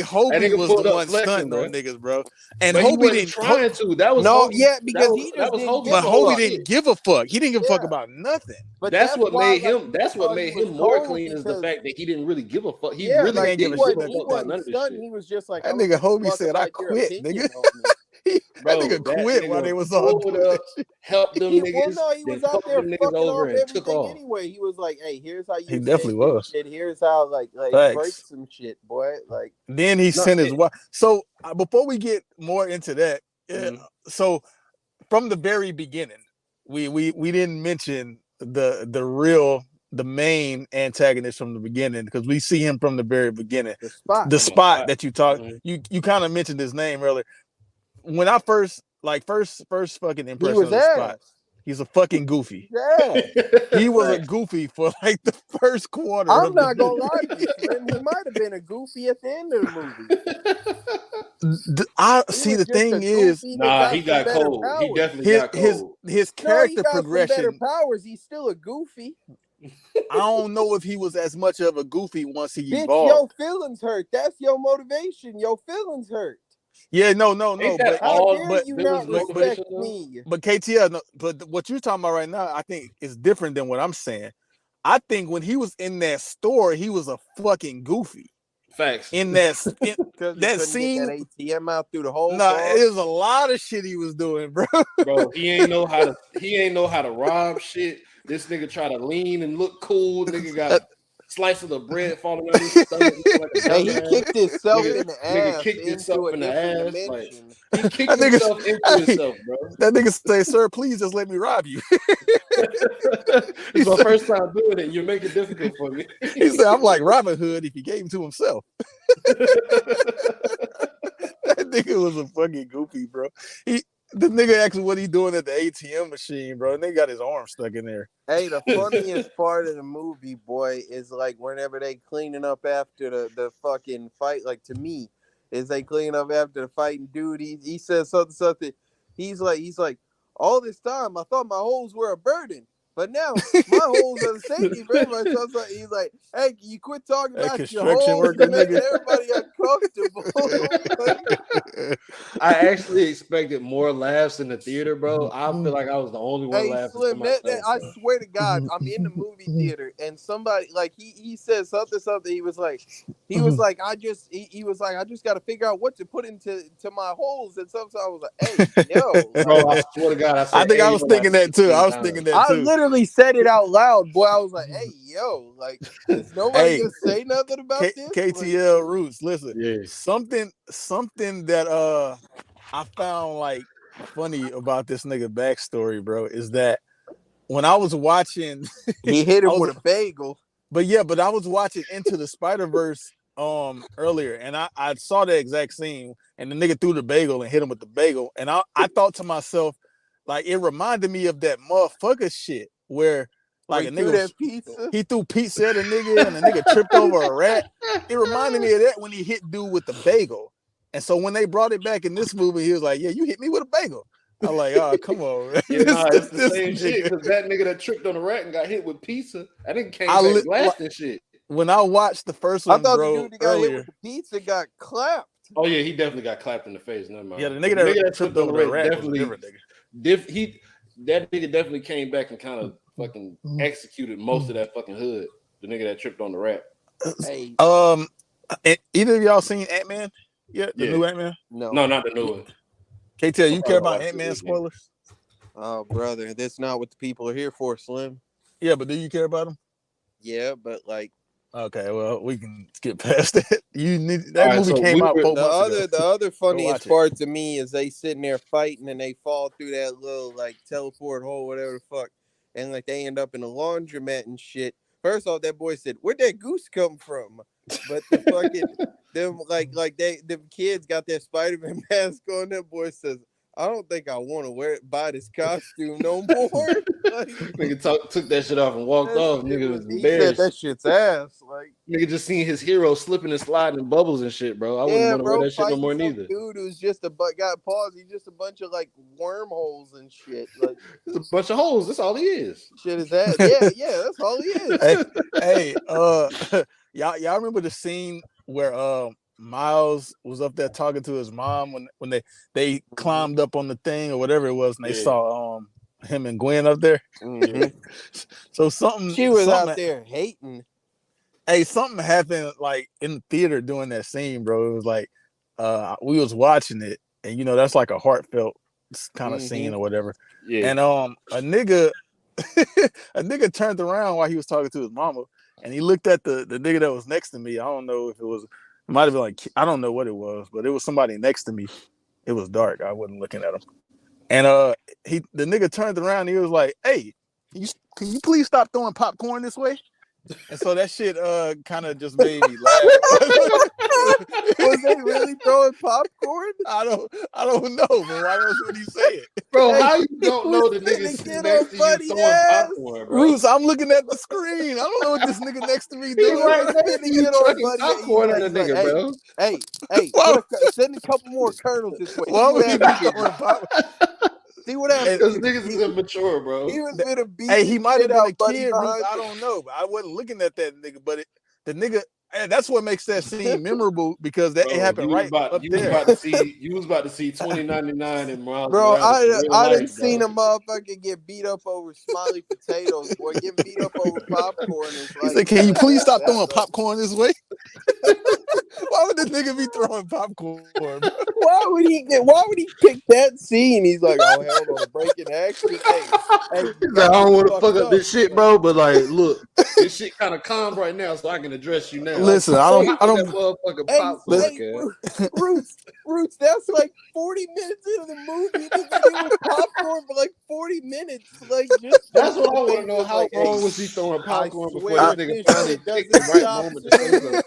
Speaker 1: Hobie was the one stunting on niggas, bro. And
Speaker 2: but
Speaker 1: Hobie didn't
Speaker 2: trying to. That was
Speaker 4: because he just
Speaker 1: Hobie didn't give a fuck. He didn't give a fuck about nothing.
Speaker 2: But that's what made him. That's what made him more clean is the fact that he didn't really give a fuck. He really didn't give a shit about none of this shit.
Speaker 4: He was just like
Speaker 1: that nigga Hobie said, "I quit, nigga." That nigga quit while they was all
Speaker 2: helped them niggas.
Speaker 4: Well, no, he was out there fucking over and took off. Anyway, he was like, "Hey, here's how you."
Speaker 1: He definitely was.
Speaker 4: Shit. Here's how like break some shit, boy. Like
Speaker 1: then he sent his wife. So before we get more into that, so from the very beginning, we didn't mention the main antagonist from the beginning because we see him from the very beginning. The spot that you talked, you kind of mentioned his name earlier. When I first fucking impression of the Spot, he's a fucking goofy.
Speaker 4: Yeah,
Speaker 1: he was a goofy for like the first quarter.
Speaker 4: I'm not gonna lie to you, he might have been a goofy at the end of the movie.
Speaker 1: See, the thing is,
Speaker 2: he got cold. He definitely got cold.
Speaker 1: His character progression.
Speaker 4: Some better powers. He's still a goofy.
Speaker 1: I don't know if he was as much of a goofy once he
Speaker 4: Bitch,
Speaker 1: evolved.
Speaker 4: your feelings hurt. That's your motivation. Your feelings hurt.
Speaker 1: Yeah, no.
Speaker 4: But how dare you not respect me?
Speaker 1: But KTL, but what you're talking about right now, I think is different than what I'm saying. I think when he was in that store, he was a fucking goofy.
Speaker 2: Facts.
Speaker 1: In that scene,
Speaker 4: that ATM out through the whole.
Speaker 1: It was a lot of shit he was doing, bro.
Speaker 2: Bro, he ain't know how to rob shit. This nigga try to lean and look cool. Nigga got slice of the bread falling out his stomach.
Speaker 4: Hey, he kicked himself in the ass.
Speaker 2: Nigga kicked himself in the ass. Like, he kicked
Speaker 1: that
Speaker 2: himself into himself, bro.
Speaker 1: That nigga say, "Sir, please just let me rob you."
Speaker 2: It's my first time doing it. You make it difficult for me.
Speaker 1: He said, "I'm like Robin Hood if he gave him to himself." That nigga was a fucking goofy, bro. The nigga asked what he doing at the ATM machine, bro, and they got his arm stuck in there.
Speaker 4: Hey, the funniest part of the movie, boy, is like whenever they cleaning up after the fucking fight. Like to me, is they clean up after the fighting dude. He says something. He's like, all this time I thought my holes were a burden, but now my holes are the safety very much. So he's like, hey, can you quit talking about your holes?
Speaker 1: Worker,
Speaker 4: making everybody uncomfortable.
Speaker 2: I actually expected more laughs in the theater, bro. I feel like I was the only one laughing.
Speaker 4: Slim, I swear to God, I'm in the movie theater and somebody like he said something. He was like, I just got to figure out what to put into my holes and something. So I was like, hey, yo,
Speaker 2: bro, I swear to God,
Speaker 1: I think I was thinking that too. I
Speaker 4: literally said it out loud, boy. I was like, hey, yo, like, is nobody gonna say nothing about this?
Speaker 1: KTL Roots, listen, something that I found like funny about this nigga backstory, bro, is that when I was watching,
Speaker 3: He hit him with a bagel.
Speaker 1: But I was watching Into the Spider-Verse earlier, and I saw the exact scene, and the nigga threw the bagel and hit him with the bagel, and I thought to myself, like, it reminded me of that motherfucker shit where like a nigga he threw pizza at a nigga and the nigga tripped over a rat. It reminded me of that when he hit dude with the bagel. And so when they brought it back in this movie, he was like, "Yeah, you hit me with a bagel." I'm like, "Oh, come on." Man.
Speaker 2: Yeah, it's the same shit because that nigga that tripped on the rat and got hit with pizza, I think came back blasting shit.
Speaker 1: When I watched the first one,
Speaker 3: I thought
Speaker 1: bro,
Speaker 3: the dude that got hit with the pizza got clapped.
Speaker 2: Oh yeah, he definitely got clapped in the face. Never mind.
Speaker 1: Yeah, the nigga that tripped over the rat definitely was a different nigga.
Speaker 2: That nigga definitely came back and kind of fucking executed most of that fucking hood. The nigga that tripped on the rat.
Speaker 3: Hey.
Speaker 1: Either of y'all seen Ant-Man? Yeah, the new Ant-Man?
Speaker 2: No, not the new one.
Speaker 1: KTL, you care about Ant-Man spoilers?
Speaker 3: Oh, brother, that's not what the people are here for, Slim.
Speaker 1: Yeah, but do you care about them?
Speaker 3: Yeah, but like.
Speaker 1: Okay, well, we can skip past that. Movie came out 4 months ago.
Speaker 3: The other funniest part to me is they sitting there fighting and they fall through that little like teleport hole, whatever the fuck, and like they end up in a laundromat and shit. First off, that boy said, "Where'd that goose come from?" But the fucking them kids got that Spider-Man mask on. That boy says, "I don't think I want to buy this costume no more." Like,
Speaker 2: nigga took that shit off and walked off. Nigga was embarrassed.
Speaker 3: That shit's ass. Like,
Speaker 2: nigga just seen his hero slipping and sliding in bubbles and shit, bro. I wouldn't want to wear that shit no more neither.
Speaker 3: Dude who's just got paused. He's just a bunch of like wormholes and shit. Like,
Speaker 2: it's a bunch of holes. That's all he is.
Speaker 3: Shit is that? Yeah, that's all he is.
Speaker 1: hey, y'all remember the scene where Miles was up there talking to his mom when they climbed up on the thing or whatever it was, and they saw him and Gwen up there.
Speaker 3: Mm-hmm.
Speaker 1: So she was
Speaker 3: out there hating.
Speaker 1: Hey, something happened like in the theater during that scene, bro. It was like we was watching it, and that's like a heartfelt kind of scene or whatever. Yeah. And a nigga turned around while he was talking to his mama, and he looked at the nigga that was next to me. I don't know if it might have been like, I don't know what it was, but it was somebody next to me. It was dark. I wasn't looking at him. And the nigga turned around and he was like, "Hey, can you please stop throwing popcorn this way?" And so that shit kind of just made me laugh.
Speaker 3: Was they really throwing popcorn?
Speaker 1: I don't know, but why else would he say it?
Speaker 2: Bro, how you don't know the nigga next to you throwing popcorn, bro?
Speaker 1: Bruce, I'm looking at the screen. I don't know what this nigga next to me doing.
Speaker 2: Popcorn at a nigga, bro.
Speaker 3: Hey, send a couple more kernels this way.
Speaker 1: Why would he be throwing popcorn?
Speaker 3: See what happens?
Speaker 2: Because niggas is immature, bro.
Speaker 3: He was gonna beat.
Speaker 1: Hey, he might have been a kid. I don't know, but I wasn't looking at that nigga. But the nigga, that's what makes that scene memorable because it happened right up there.
Speaker 2: You was about to see 2099 in Miles.
Speaker 3: Bro, I done seen a motherfucker get beat up over smiley potatoes, boy, getting beat up over popcorn.
Speaker 1: He said, "Can you please stop throwing popcorn this way?" Why would this nigga be throwing popcorn?
Speaker 3: Why would he pick that scene? He's like, "Oh, hell no, breaking action." Hey,
Speaker 2: he's like, "I don't want to fuck up this shit, bro, but like, look, this shit kind of calm right now, so I can address you now."
Speaker 1: Listen, I don't.
Speaker 3: Roots, that's like 40 minutes into the movie. You think he was popcorn for like 40 minutes. Like, just
Speaker 2: that's what I want to know. How long was he throwing popcorn before this nigga finally picked the right moment to say something?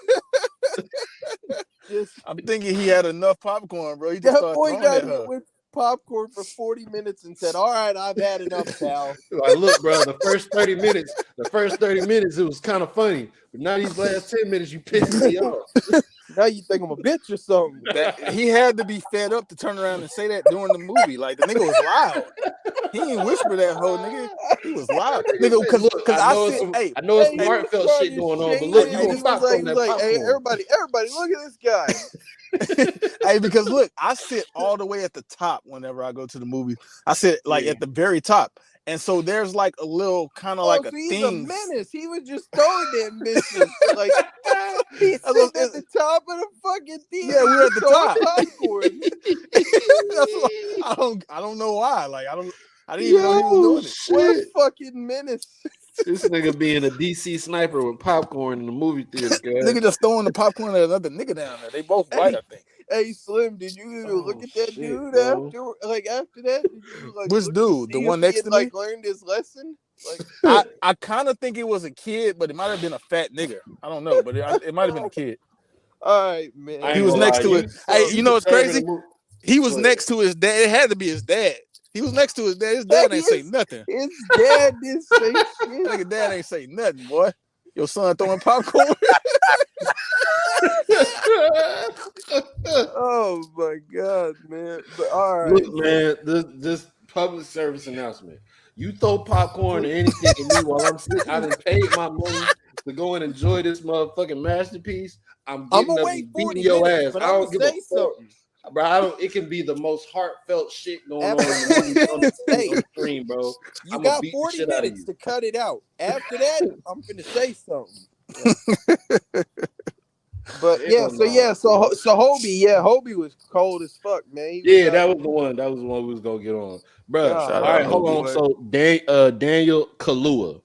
Speaker 1: I'm thinking he had enough popcorn, bro. He just
Speaker 3: that boy got hit with popcorn for 40 minutes and said, "All right, I've had enough, pal."
Speaker 2: Like, look, bro, the first 30 minutes, it was kind of funny. But now these last 10 minutes, you pissing me off.
Speaker 3: Now you think I'm a bitch or something.
Speaker 1: He had to be fed up to turn around and say that during the movie. Like, the nigga was loud. He didn't whisper that whole nigga. He was loud. Nigga, because
Speaker 2: I know it's some heartfelt shit going on, but look, you gonna stop from that popcorn.
Speaker 3: Hey, everybody, look at this guy.
Speaker 1: Hey, because look, I sit all the way at the top whenever I go to the movie. I sit like at the very top. And so there's like a little kind of like a thing.
Speaker 3: He's a menace. He was just throwing that missions. Like, he's sitting at the top of the fucking theater.
Speaker 1: Yeah, we're at the top. I don't know why. Like, I didn't even know he was doing it.
Speaker 3: What a fucking menace.
Speaker 2: This nigga being a DC sniper with popcorn in the movie theater, guys.
Speaker 1: Nigga just throwing the popcorn at another nigga down there. They both white, I think.
Speaker 3: Hey, Slim, did you look at that dude after that? Did you,
Speaker 1: which dude? The one next to me?
Speaker 3: Like, learned his lesson?
Speaker 1: I kind of think it was a kid, but it might have been a fat nigga. I don't know, but it might have been a kid.
Speaker 3: All right, man.
Speaker 1: He was next to it. Hey, you know what's crazy? He was
Speaker 2: Go
Speaker 1: next to his dad. It had to be his dad. He was next to his dad. His dad ain't say nothing.
Speaker 3: His dad didn't say shit.
Speaker 1: Nigga, dad ain't say nothing, boy. Your son throwing popcorn.
Speaker 3: Oh my god, man! But all right,
Speaker 2: Look, man, this public service announcement. You throw popcorn or anything to me while I'm sitting. I done paid my money to go and enjoy this motherfucking masterpiece. I'm getting up and beating your ass. I don't give a fuck. Bro, I don't. It can be the most heartfelt shit going on the screen, bro.
Speaker 3: You got 40 minutes to cut it out. After that, I'm finna say something. But so Hobie was cold as fuck, man.
Speaker 2: That was the one. That was the one we was gonna get on, bro. All right, hold on. So Daniel Kaluuya.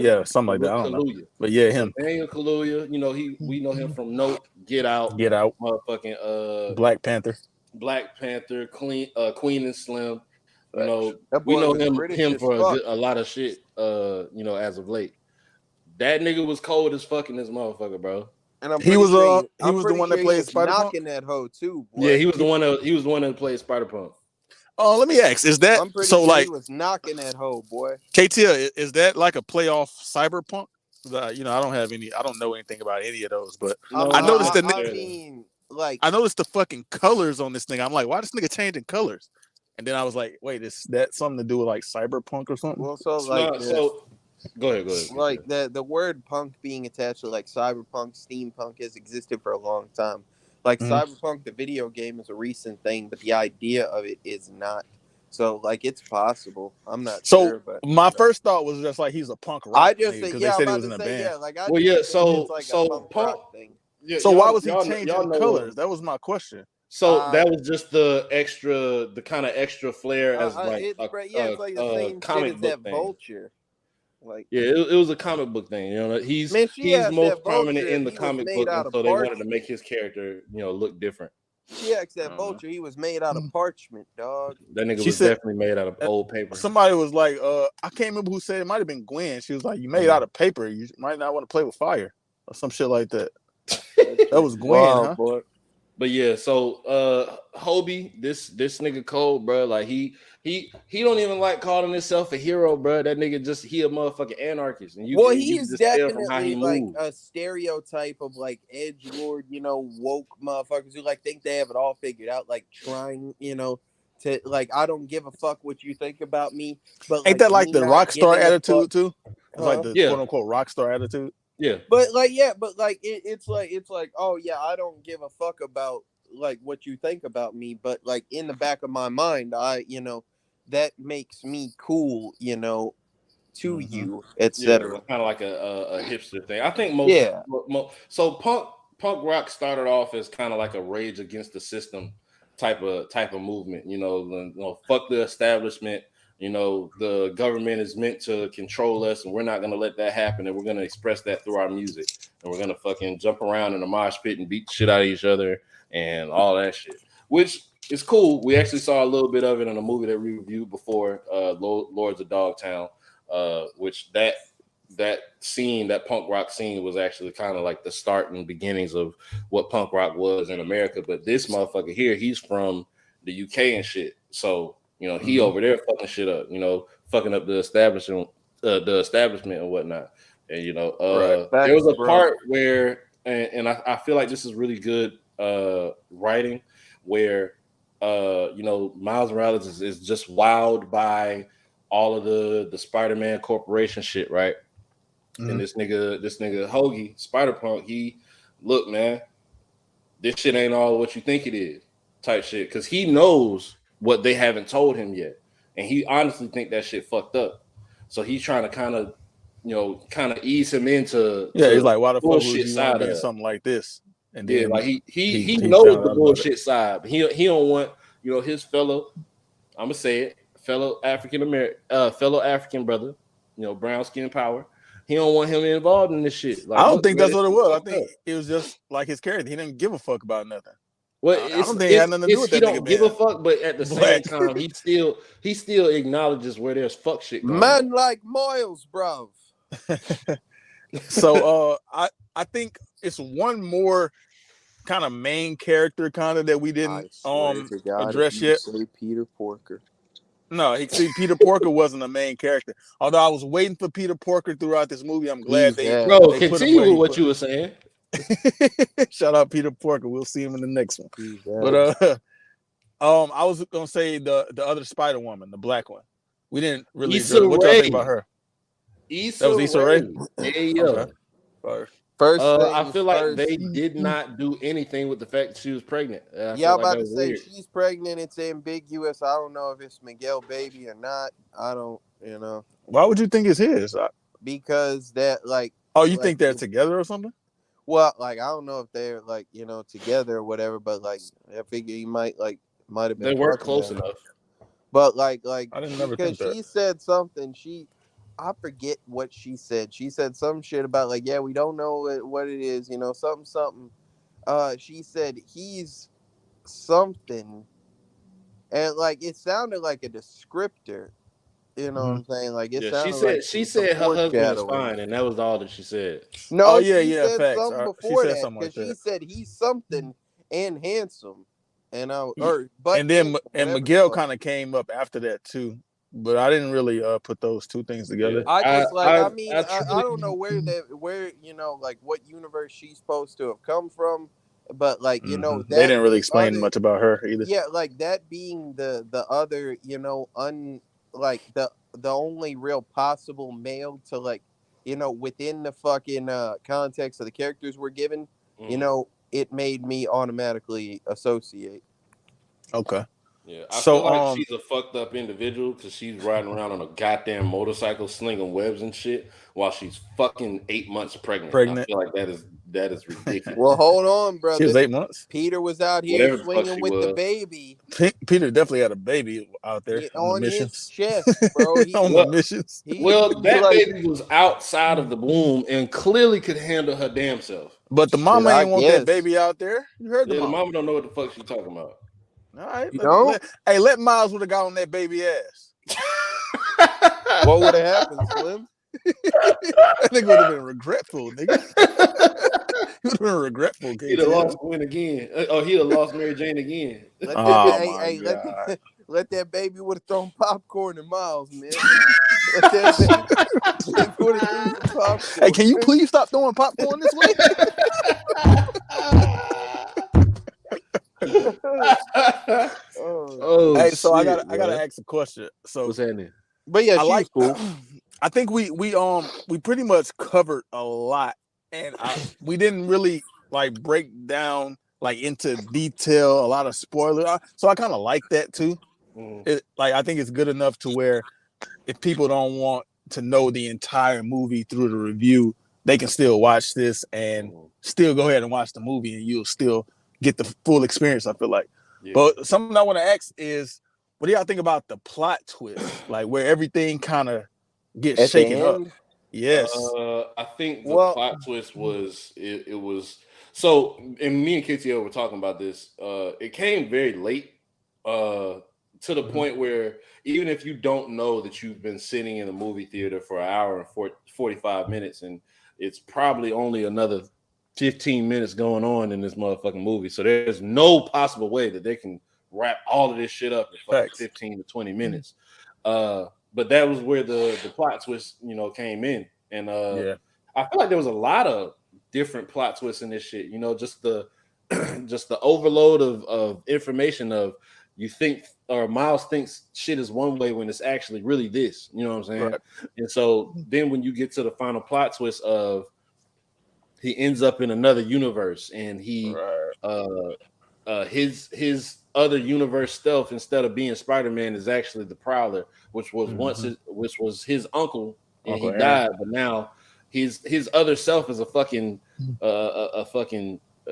Speaker 1: Yeah, something like that. I don't know. But yeah, him.
Speaker 2: So Daniel Kaluuya, you know, we know him from Nope, Get Out, motherfucking
Speaker 1: Black Panther,
Speaker 2: Queen and Slim. You know, we know him for a lot of shit. You know, as of late, that nigga was cold as fuck in this motherfucker, bro.
Speaker 1: And he was the one that played Spider-Punk.
Speaker 3: Knocking that hoe too, boy.
Speaker 2: Yeah, he was the one that played Spider-Punk.
Speaker 1: Oh, let me ask: is that so? Like,
Speaker 3: he was knocking that hoe, boy.
Speaker 1: KTL, is that like a playoff Cyberpunk? You know, I don't know anything about any of those, but I noticed I noticed the fucking colors on this thing. I'm like, why this nigga changing colors? And then I was like, wait, is that something to do with like Cyberpunk or something?
Speaker 3: Well,
Speaker 2: go ahead.
Speaker 3: Like the word punk being attached to like cyberpunk, steampunk has existed for a long time. Like Cyberpunk, the video game, is a recent thing, but the idea of it is not. So like it's possible. I'm not sure. But
Speaker 1: my first thought was just like he's a punk rock.
Speaker 3: I just said, they said he was in a band.
Speaker 2: So punk.
Speaker 1: Yeah, so why was he changing colors? That was my question.
Speaker 2: So that was just the kind of extra flair as
Speaker 3: it's like the same
Speaker 2: comic
Speaker 3: shit as
Speaker 2: book
Speaker 3: that Vulture. Like
Speaker 2: it was a comic book thing, you know. He's most prominent in the comic book, and so they wanted to make his character, you know, look different.
Speaker 3: She asked that Vulture, he was made out of parchment, dog.
Speaker 2: That nigga was definitely made out of old paper.
Speaker 1: Somebody was like, I can't remember who said it. Might have been Gwen. She was like, "You made out of paper. You might not want to play with fire," or some shit like that. That was Gwen, huh?
Speaker 2: Boy. But yeah, so Hobie, this nigga cold, bro. Like he don't even like calling himself a hero, bro. That nigga he a motherfucking anarchist. And
Speaker 3: he's definitely like a stereotype of like edgelord, you know, woke motherfuckers who like think they have it all figured out, like trying, you know, to like I don't give a fuck what you think about me. But
Speaker 1: ain't that like the rock star attitude too? It's like the quote unquote rock star attitude.
Speaker 2: Yeah,
Speaker 3: but it's like oh yeah, I don't give a fuck about like what you think about me, but like in the back of my mind, that makes me cool, you know, to you, etc.
Speaker 2: Kind of like a hipster thing. I think so punk rock started off as kind of like a rage against the system type of movement, you know, fuck the establishment. You know, the government is meant to control us, and we're not going to let that happen. And we're going to express that through our music. And we're going to fucking jump around in a mosh pit and beat the shit out of each other and all that shit, which is cool. We actually saw a little bit of it in a movie that we reviewed before, Lords of Dogtown, which that scene, that punk rock scene, was actually kind of like the start and beginnings of what punk rock was in America. But this motherfucker here, he's from the UK and shit. So, you know, he over there fucking shit up, you know, fucking up the establishment and whatnot. And, you know, there was a part where, and I feel like this is really good writing, where, you know, Miles Morales is just wowed by all of the Spider-Man Corporation shit, right? And this nigga Hoagie, Spider-Punk, look, man, this shit ain't all what you think it is, type shit. Because he knows what they haven't told him yet. And he honestly think that shit fucked up. So he's trying to kind of ease him into
Speaker 1: he's like, why the fuck would you want to do something like this? And then
Speaker 2: like he knows the bullshit side. But he don't want, you know, his fellow, I'm gonna say it, fellow African brother, you know, brown skin power. He don't want him involved in this shit. Like,
Speaker 1: I don't think that's what it was. I think it was just like his character. He didn't give a fuck about nothing.
Speaker 2: Well,
Speaker 1: I don't think it had nothing to do with
Speaker 2: he
Speaker 1: that
Speaker 2: don't
Speaker 1: nigga
Speaker 2: give a
Speaker 1: being
Speaker 2: fuck, but at the same
Speaker 1: black.
Speaker 2: time, he still acknowledges where there's fuck shit going
Speaker 3: Man
Speaker 2: on.
Speaker 3: like Miles, bruv.
Speaker 1: So I think it's one more kind of main character kind of that we
Speaker 3: I
Speaker 1: didn't
Speaker 3: swear to God,
Speaker 1: address
Speaker 3: if you
Speaker 1: yet.
Speaker 3: say Peter Porker.
Speaker 1: No, Peter Porker wasn't a main character. Although I was waiting for Peter Porker throughout this movie. I'm glad
Speaker 3: He's dead.
Speaker 2: Bro,
Speaker 1: they put him
Speaker 2: continue
Speaker 1: where
Speaker 2: with
Speaker 1: he
Speaker 2: what
Speaker 1: put.
Speaker 2: you were saying.
Speaker 1: Shout out Peter Porker. We'll see him in the next one.
Speaker 3: He's dead.
Speaker 1: But I was gonna say the other Spider Woman, the black one. We didn't really
Speaker 2: Issa
Speaker 1: address what y'all think
Speaker 2: Rae.
Speaker 1: about her.
Speaker 2: Issa
Speaker 1: That was Issa Rae?
Speaker 2: Yeah.
Speaker 1: Okay. Fire.
Speaker 3: First
Speaker 2: I
Speaker 3: things
Speaker 2: feel like
Speaker 3: first.
Speaker 2: they did not do anything with the fact that she was pregnant. I
Speaker 3: Yeah,
Speaker 2: feel
Speaker 3: I'm
Speaker 2: like
Speaker 3: about
Speaker 2: that
Speaker 3: to
Speaker 2: was
Speaker 3: say
Speaker 2: weird.
Speaker 3: she's pregnant. It's ambiguous. I don't know if it's Miguel baby or not. I don't, you know,
Speaker 1: Why would you think it's his?
Speaker 3: because that like.
Speaker 1: Oh, you
Speaker 3: like,
Speaker 1: think they're together or something?
Speaker 3: Well, like I don't know if they're like together or whatever, but like I figure he might have been.
Speaker 2: They weren't
Speaker 3: fucking
Speaker 2: close
Speaker 3: them.
Speaker 2: enough.
Speaker 3: But like
Speaker 1: I didn't never
Speaker 3: because
Speaker 1: think that.
Speaker 3: she said something. I forget what she said. She said some shit about like, yeah, we don't know what it is, something. She said he's something, and like it sounded like a descriptor. You know what I'm saying? Like it
Speaker 2: Yeah,
Speaker 3: sounded like
Speaker 2: she
Speaker 3: some
Speaker 2: said her husband was
Speaker 3: foreshadowing.
Speaker 2: fine, and that was all that she said.
Speaker 3: No,
Speaker 1: Oh,
Speaker 3: she
Speaker 1: yeah,
Speaker 3: said
Speaker 1: facts.
Speaker 3: something
Speaker 1: She
Speaker 3: before
Speaker 1: said
Speaker 3: that
Speaker 1: something like
Speaker 3: because she
Speaker 1: that.
Speaker 3: said he's something and handsome, and
Speaker 1: And then Miguel kind of came up after that too, but I didn't really put those two things together.
Speaker 3: I just I
Speaker 2: truly-
Speaker 3: don't know where like what universe she's supposed to have come from, but like that
Speaker 1: They didn't really explain
Speaker 3: other,
Speaker 1: much about her either.
Speaker 3: yeah, like that being the other like the only real possible male to like within the fucking context of the characters we're given, it made me automatically associate.
Speaker 1: Okay.
Speaker 2: Yeah, I feel like she's a fucked up individual because she's riding around on a goddamn motorcycle slinging webs and shit while she's fucking 8 months pregnant. I feel like that is ridiculous.
Speaker 3: Well, hold on, brother.
Speaker 1: She was 8 months.
Speaker 3: Peter was out here
Speaker 2: Whatever the fuck
Speaker 3: swinging
Speaker 2: she
Speaker 3: with the
Speaker 2: was.
Speaker 3: baby.
Speaker 1: Peter definitely had a baby out there on the
Speaker 3: his
Speaker 1: missions.
Speaker 3: chest, bro.
Speaker 1: On the missions.
Speaker 2: That baby was outside of the womb and clearly could handle her damn self.
Speaker 1: But the mama ain't want that baby out there. You heard the mama.
Speaker 2: The mama don't know what the fuck she's talking about.
Speaker 1: All right.
Speaker 3: You
Speaker 1: let Miles would have got on that baby ass.
Speaker 3: What would have happened, Slim?
Speaker 1: I think would have been regretful, nigga. He would have been regretful.
Speaker 2: He'd have lost Gwen again. Or he'd have lost Mary Jane again.
Speaker 3: Let that baby would have thrown popcorn to Miles, man.
Speaker 1: Hey, can you please stop throwing popcorn this way? Hey, so I gotta ask a question. So
Speaker 2: what's happening?
Speaker 3: But yeah, she's cool.
Speaker 1: I think we pretty much covered a lot, and we didn't really like break down like into detail a lot of spoilers. So I kind of like that too. I think it's good enough to where if people don't want to know the entire movie through the review, they can still watch this and still go ahead and watch the movie, and you'll still get the full experience. I feel like. Yeah. But something I want to ask is, what do y'all think about the plot twist? Like where everything kind of gets shaken up. Yes.
Speaker 2: I think the plot twist was it was so, and me and KTO were talking about this. It came very late to the point where even if you don't know that you've been sitting in a movie theater for an hour and 45 minutes, and it's probably only another 15 minutes going on in this motherfucking movie. So there's no possible way that they can wrap all of this shit up in fucking 15 to 20 minutes. But that was where the plot twist, came in. And I feel like there was a lot of different plot twists in this shit. Just the overload of information of you think, or Miles thinks shit is one way when it's actually really this. You know what I'm saying? Right. And so then when you get to the final plot twist of he ends up in another universe, and he his other universe self, instead of being Spider-Man, is actually the Prowler, which was which was his uncle, and he died. But now his other self is a fucking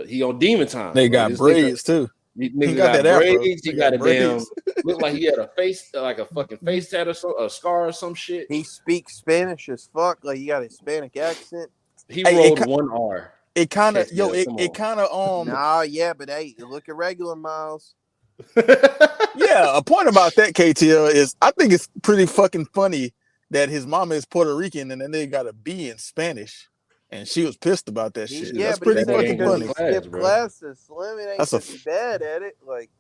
Speaker 2: he on demon time.
Speaker 1: They got braids too.
Speaker 2: He got that braids. He got a damn looked like he had a face, like a fucking face tattoo, a scar or some shit.
Speaker 3: He speaks Spanish as fuck. Like he got a Hispanic accent.
Speaker 2: He rolled one R.
Speaker 1: it kind of
Speaker 2: KTL, come
Speaker 1: it
Speaker 2: on.
Speaker 1: kind of
Speaker 3: Nah, yeah, but hey, look at regular Miles.
Speaker 1: yeah. A point about that KTL is I think it's pretty fucking funny that his mama is Puerto Rican and then they got a B in Spanish, and she was pissed about that shit.
Speaker 3: Yeah,
Speaker 1: That's
Speaker 3: but he
Speaker 1: pretty
Speaker 3: said
Speaker 1: fucking
Speaker 3: because he
Speaker 1: funny.
Speaker 3: skipped classes. Slim, it ain't
Speaker 1: That's a
Speaker 3: because he's bad at it. Like,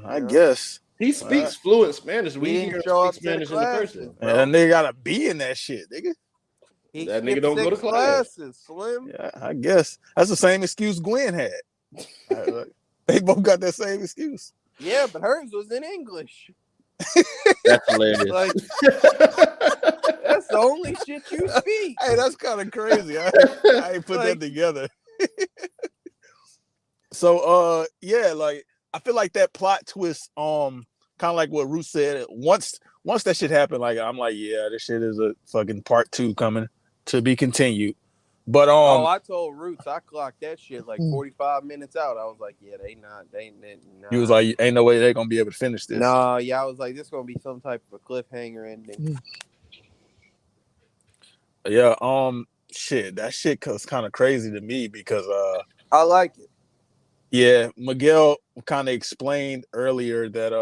Speaker 1: I guess.
Speaker 2: He speaks fluent Spanish.
Speaker 3: he
Speaker 2: We hear
Speaker 3: didn't
Speaker 2: him
Speaker 3: show
Speaker 2: speak
Speaker 3: up to the
Speaker 2: Spanish in the first
Speaker 3: classes,
Speaker 2: one.
Speaker 3: bro.
Speaker 1: And they got a B in that shit, nigga.
Speaker 3: He
Speaker 2: That nigga
Speaker 3: skipped
Speaker 2: don't go to
Speaker 3: 6
Speaker 2: class.
Speaker 3: classes, Slim.
Speaker 1: Yeah, I guess that's the same excuse Gwen had. They both got that same excuse.
Speaker 3: Yeah, but hers was in English.
Speaker 2: That's hilarious.
Speaker 3: Like, that's the only shit you speak.
Speaker 1: Hey, that's kind of crazy. I ain't put that together. So yeah, like I feel like that plot twist, kind of like what Ruth said, once that shit happened, like I'm like, yeah, this shit is a fucking part 2 coming to be continued. But
Speaker 3: I told Roots I clocked that shit like 45 minutes out. I was like, yeah, nah.
Speaker 1: He was like, ain't no way they're gonna be able to finish this.
Speaker 3: Nah, yeah, I was like, this is gonna be some type of a cliffhanger ending.
Speaker 1: Yeah, shit, that shit was kind of crazy to me because
Speaker 3: I like it.
Speaker 1: Yeah, Miguel kind of explained earlier that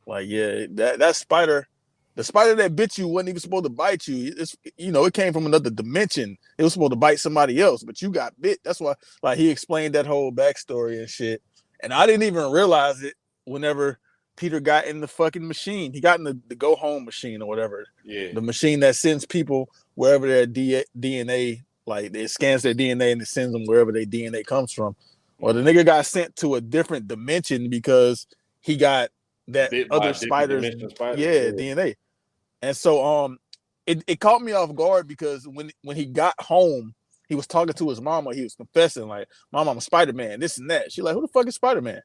Speaker 1: like yeah, that spider, the spider that bit you wasn't even supposed to bite you. It's it came from another dimension. It was supposed to bite somebody else, but you got bit. That's why like he explained that whole backstory and shit. And I didn't even realize it whenever Peter got in the fucking machine. He got in the go home machine or whatever.
Speaker 2: Yeah.
Speaker 1: The machine that sends people wherever their DNA, like it scans their DNA and it sends them wherever their DNA comes from. Well, the nigga got sent to a different dimension because he got that other spider's DNA. And so it caught me off guard because when he got home, he was talking to his mama, he was confessing, like, Mom, I'm a Spider-Man, this and that. She like, who the fuck is Spider-Man?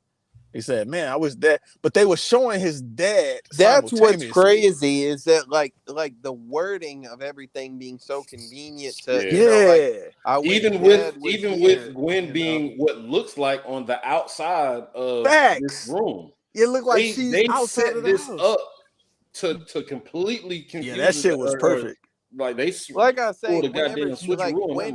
Speaker 1: He said, man, I was that. But they were showing his dad.
Speaker 3: That's what's crazy is that like the wording of everything being so convenient to
Speaker 2: even with Gwen being what looks like on the outside of this room.
Speaker 1: It looked like
Speaker 2: they set this up to completely confuse.
Speaker 1: Yeah, that shit was perfect.
Speaker 3: Like I say, whenever she like Gwen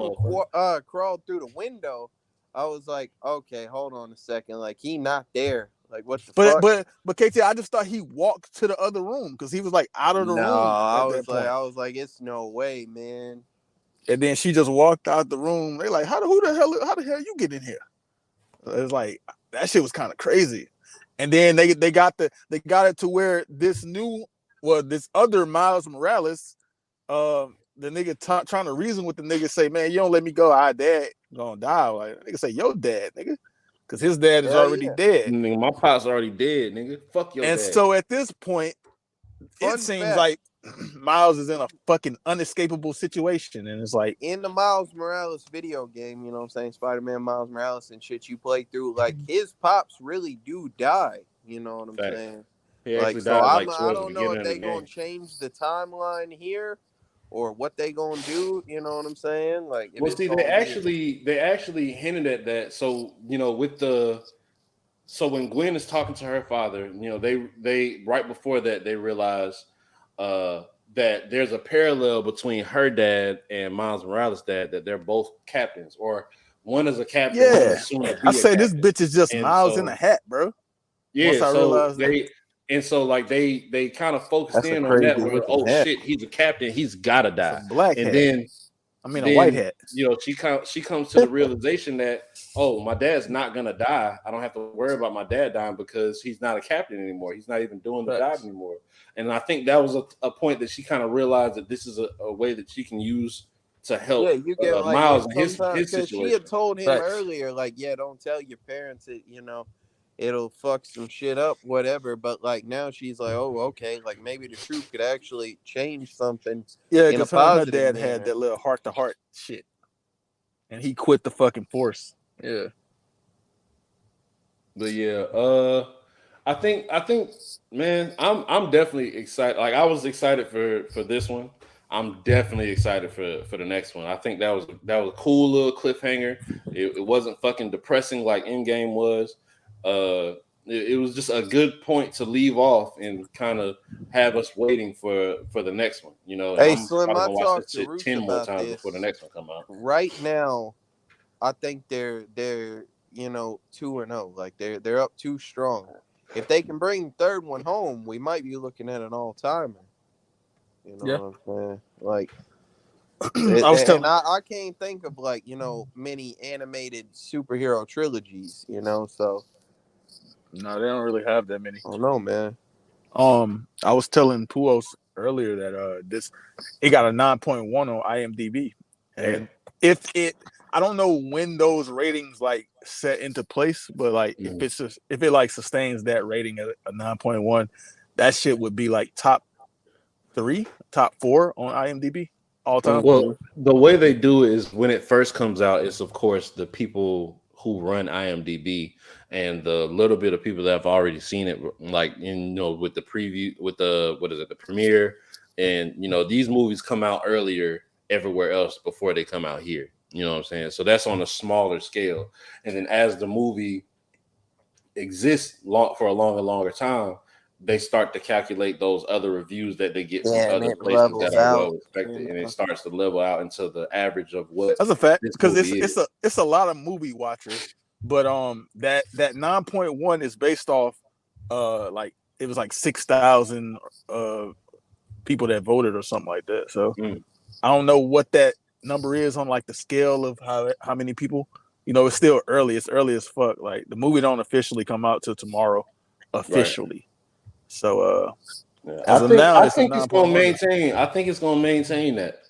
Speaker 3: crawled through the window, I was like, okay, hold on a second. Like, he not there. Like, what the fuck?
Speaker 1: But KT, I just thought he walked to the other room because he was like out of the room.
Speaker 3: I was like, it's no way, man.
Speaker 1: And then she just walked out the room. They like, how the hell you get in here? It's like that shit was kind of crazy. And then they got it to where this other Miles Morales, the nigga trying to reason with the nigga, say, man, you don't let me go, our dad gonna die. Like, nigga say, your dad, nigga, because his dad is already dead.
Speaker 2: Nigga, my pop's already dead, nigga. Fuck your dad.
Speaker 1: And so at this point, it seems like Miles is in a fucking unescapable situation, and it's like
Speaker 3: in the Miles Morales video game, you know what I'm saying, Spider-Man Miles Morales and shit you play through, like his pops really do die. You know what I'm saying? Like, so I don't know if they gonna change the timeline here or what they gonna do. You know what I'm saying? Like,
Speaker 2: well, see, they actually hinted at that. So so when Gwen is talking to her father, they right before that they realize that there's a parallel between her dad and Miles Morales' dad, that they're both captains, or one is a captain.
Speaker 1: Yeah, I say this bitch is just Miles in a hat, bro.
Speaker 2: Yeah, so they kind of focused in on that. Where, oh shit, he's a captain, he's gotta die.
Speaker 1: Black hat.
Speaker 2: Then
Speaker 1: a white hat.
Speaker 2: She comes to the realization that, oh, my dad's not gonna die. I don't have to worry about my dad dying because he's not a captain anymore. He's not even doing the job anymore. And I think that was a point that she kind of realized that this is a way that she can use to help Miles in his situation.
Speaker 3: She had told him earlier, like, yeah, don't tell your parents that, it'll fuck some shit up, whatever. But like now she's like, oh, okay, like maybe the truth could actually change something.
Speaker 1: Yeah, because her dad had that little heart-to-heart shit, and he quit the fucking force. Yeah,
Speaker 2: but yeah, I think, man, I'm definitely excited. Like, I was excited for this one. I'm definitely excited for the next one. I think that was a cool little cliffhanger. It wasn't fucking depressing like Endgame was. It was just a good point to leave off and kind of have us waiting for the next one.
Speaker 3: Hey, Slim, I
Speaker 2: talked to Ruth 10 more times before the next one come out.
Speaker 3: Right now, I think they're 2-0. Like they're up too strong. If they can bring the third one home, we might be looking at an all timer. You know
Speaker 1: Yeah.
Speaker 3: what I'm saying? Like,
Speaker 1: I was telling.
Speaker 3: I can't think of like many animated superhero trilogies. So
Speaker 1: No, they don't really have that many.
Speaker 3: I don't know, man.
Speaker 1: I was telling Puos earlier that it got a 9.1 on IMDb, and if it, I don't know when those ratings like set into place, but like if it like sustains that rating at a 9.1, that shit would be like top 3, top 4 on IMDb all time.
Speaker 2: Well, the way they do it is when it first comes out, it's of course the people who run IMDb and the little bit of people that have already seen it, like with the preview, with the the premiere, and these movies come out earlier everywhere else before they come out here. You know what I'm saying? So that's on a smaller scale, and then as the movie exists for a longer time, they start to calculate those other reviews that they get from other places that are well respected, and it starts to level out into the average of what.
Speaker 1: That's a fact, because it's a lot of movie watchers, but that 9.1 is based off like it was like 6,000 people that voted or something like that. So I don't know what that number is on like the scale of how many people. It's still early. It's early as fuck. Like the movie don't officially come out till tomorrow, officially. Right. So
Speaker 2: I think it's gonna maintain. I think it's gonna maintain that.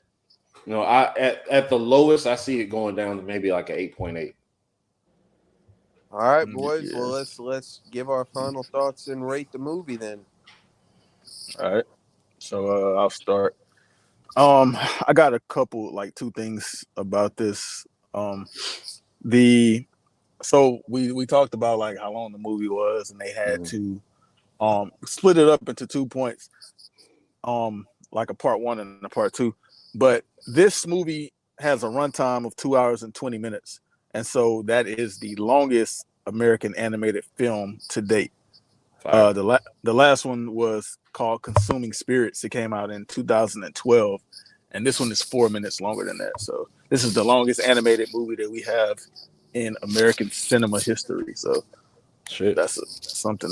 Speaker 2: At the lowest, I see it going down to maybe like an 8.8.
Speaker 3: All right, boys. Yeah. Well, let's give our final thoughts and rate the movie then. All
Speaker 1: right. So I'll start. I got a couple, like 2 things about this. So we talked about like how long the movie was, and they had to split it up into 2 points, like a part 1 and a part 2. But this movie has a runtime of 2 hours and 20 minutes, and so that is the longest American animated film to date. The last one was called Consuming Spirits. It came out in 2012, and this one is 4 minutes longer than that. So this is the longest animated movie that we have in American cinema history. So that's something.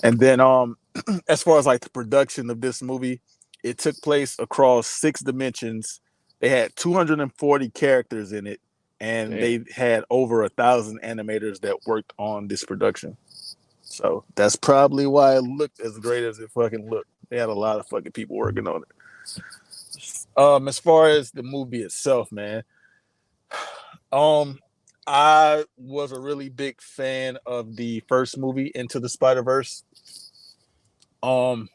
Speaker 1: And then as far as like the production of this movie, it took place across 6 dimensions. They had 240 characters in it, and they had over 1,000 animators that worked on this production. So that's probably why it looked as great as it fucking looked. They had a lot of fucking people working on it. As far as the movie itself, man, I was a really big fan of the first movie, Into the Spider-Verse. It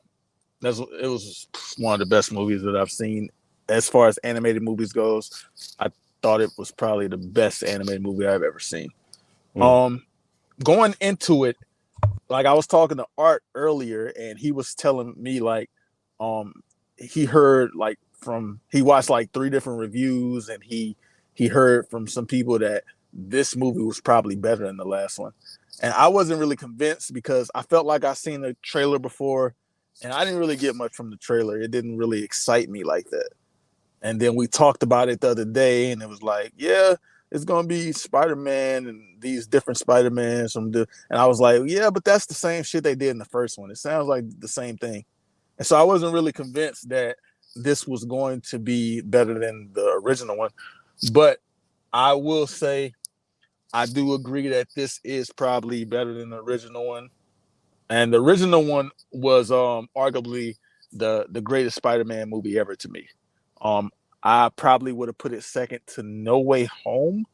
Speaker 1: was one of the best movies that I've seen as far as animated movies goes. I thought it was probably the best animated movie I've ever seen. Going into it, like I was talking to Art earlier, and he was telling me like, he heard like he watched like 3 different reviews, and he heard from some people that this movie was probably better than the last one. And I wasn't really convinced because I felt like I seen the trailer before, and I didn't really get much from the trailer. It didn't really excite me like that. And then we talked about it the other day, and it was like, yeah, it's gonna be Spider-Man and these different Spider-Mans and I was like, yeah, but that's the same shit they did in the first one. It sounds like the same thing. And so I wasn't really convinced that this was going to be better than the original one. But I will say I do agree that this is probably better than the original one. And the original one was arguably the greatest Spider-Man movie ever to me. I probably would have put it second to No Way Home,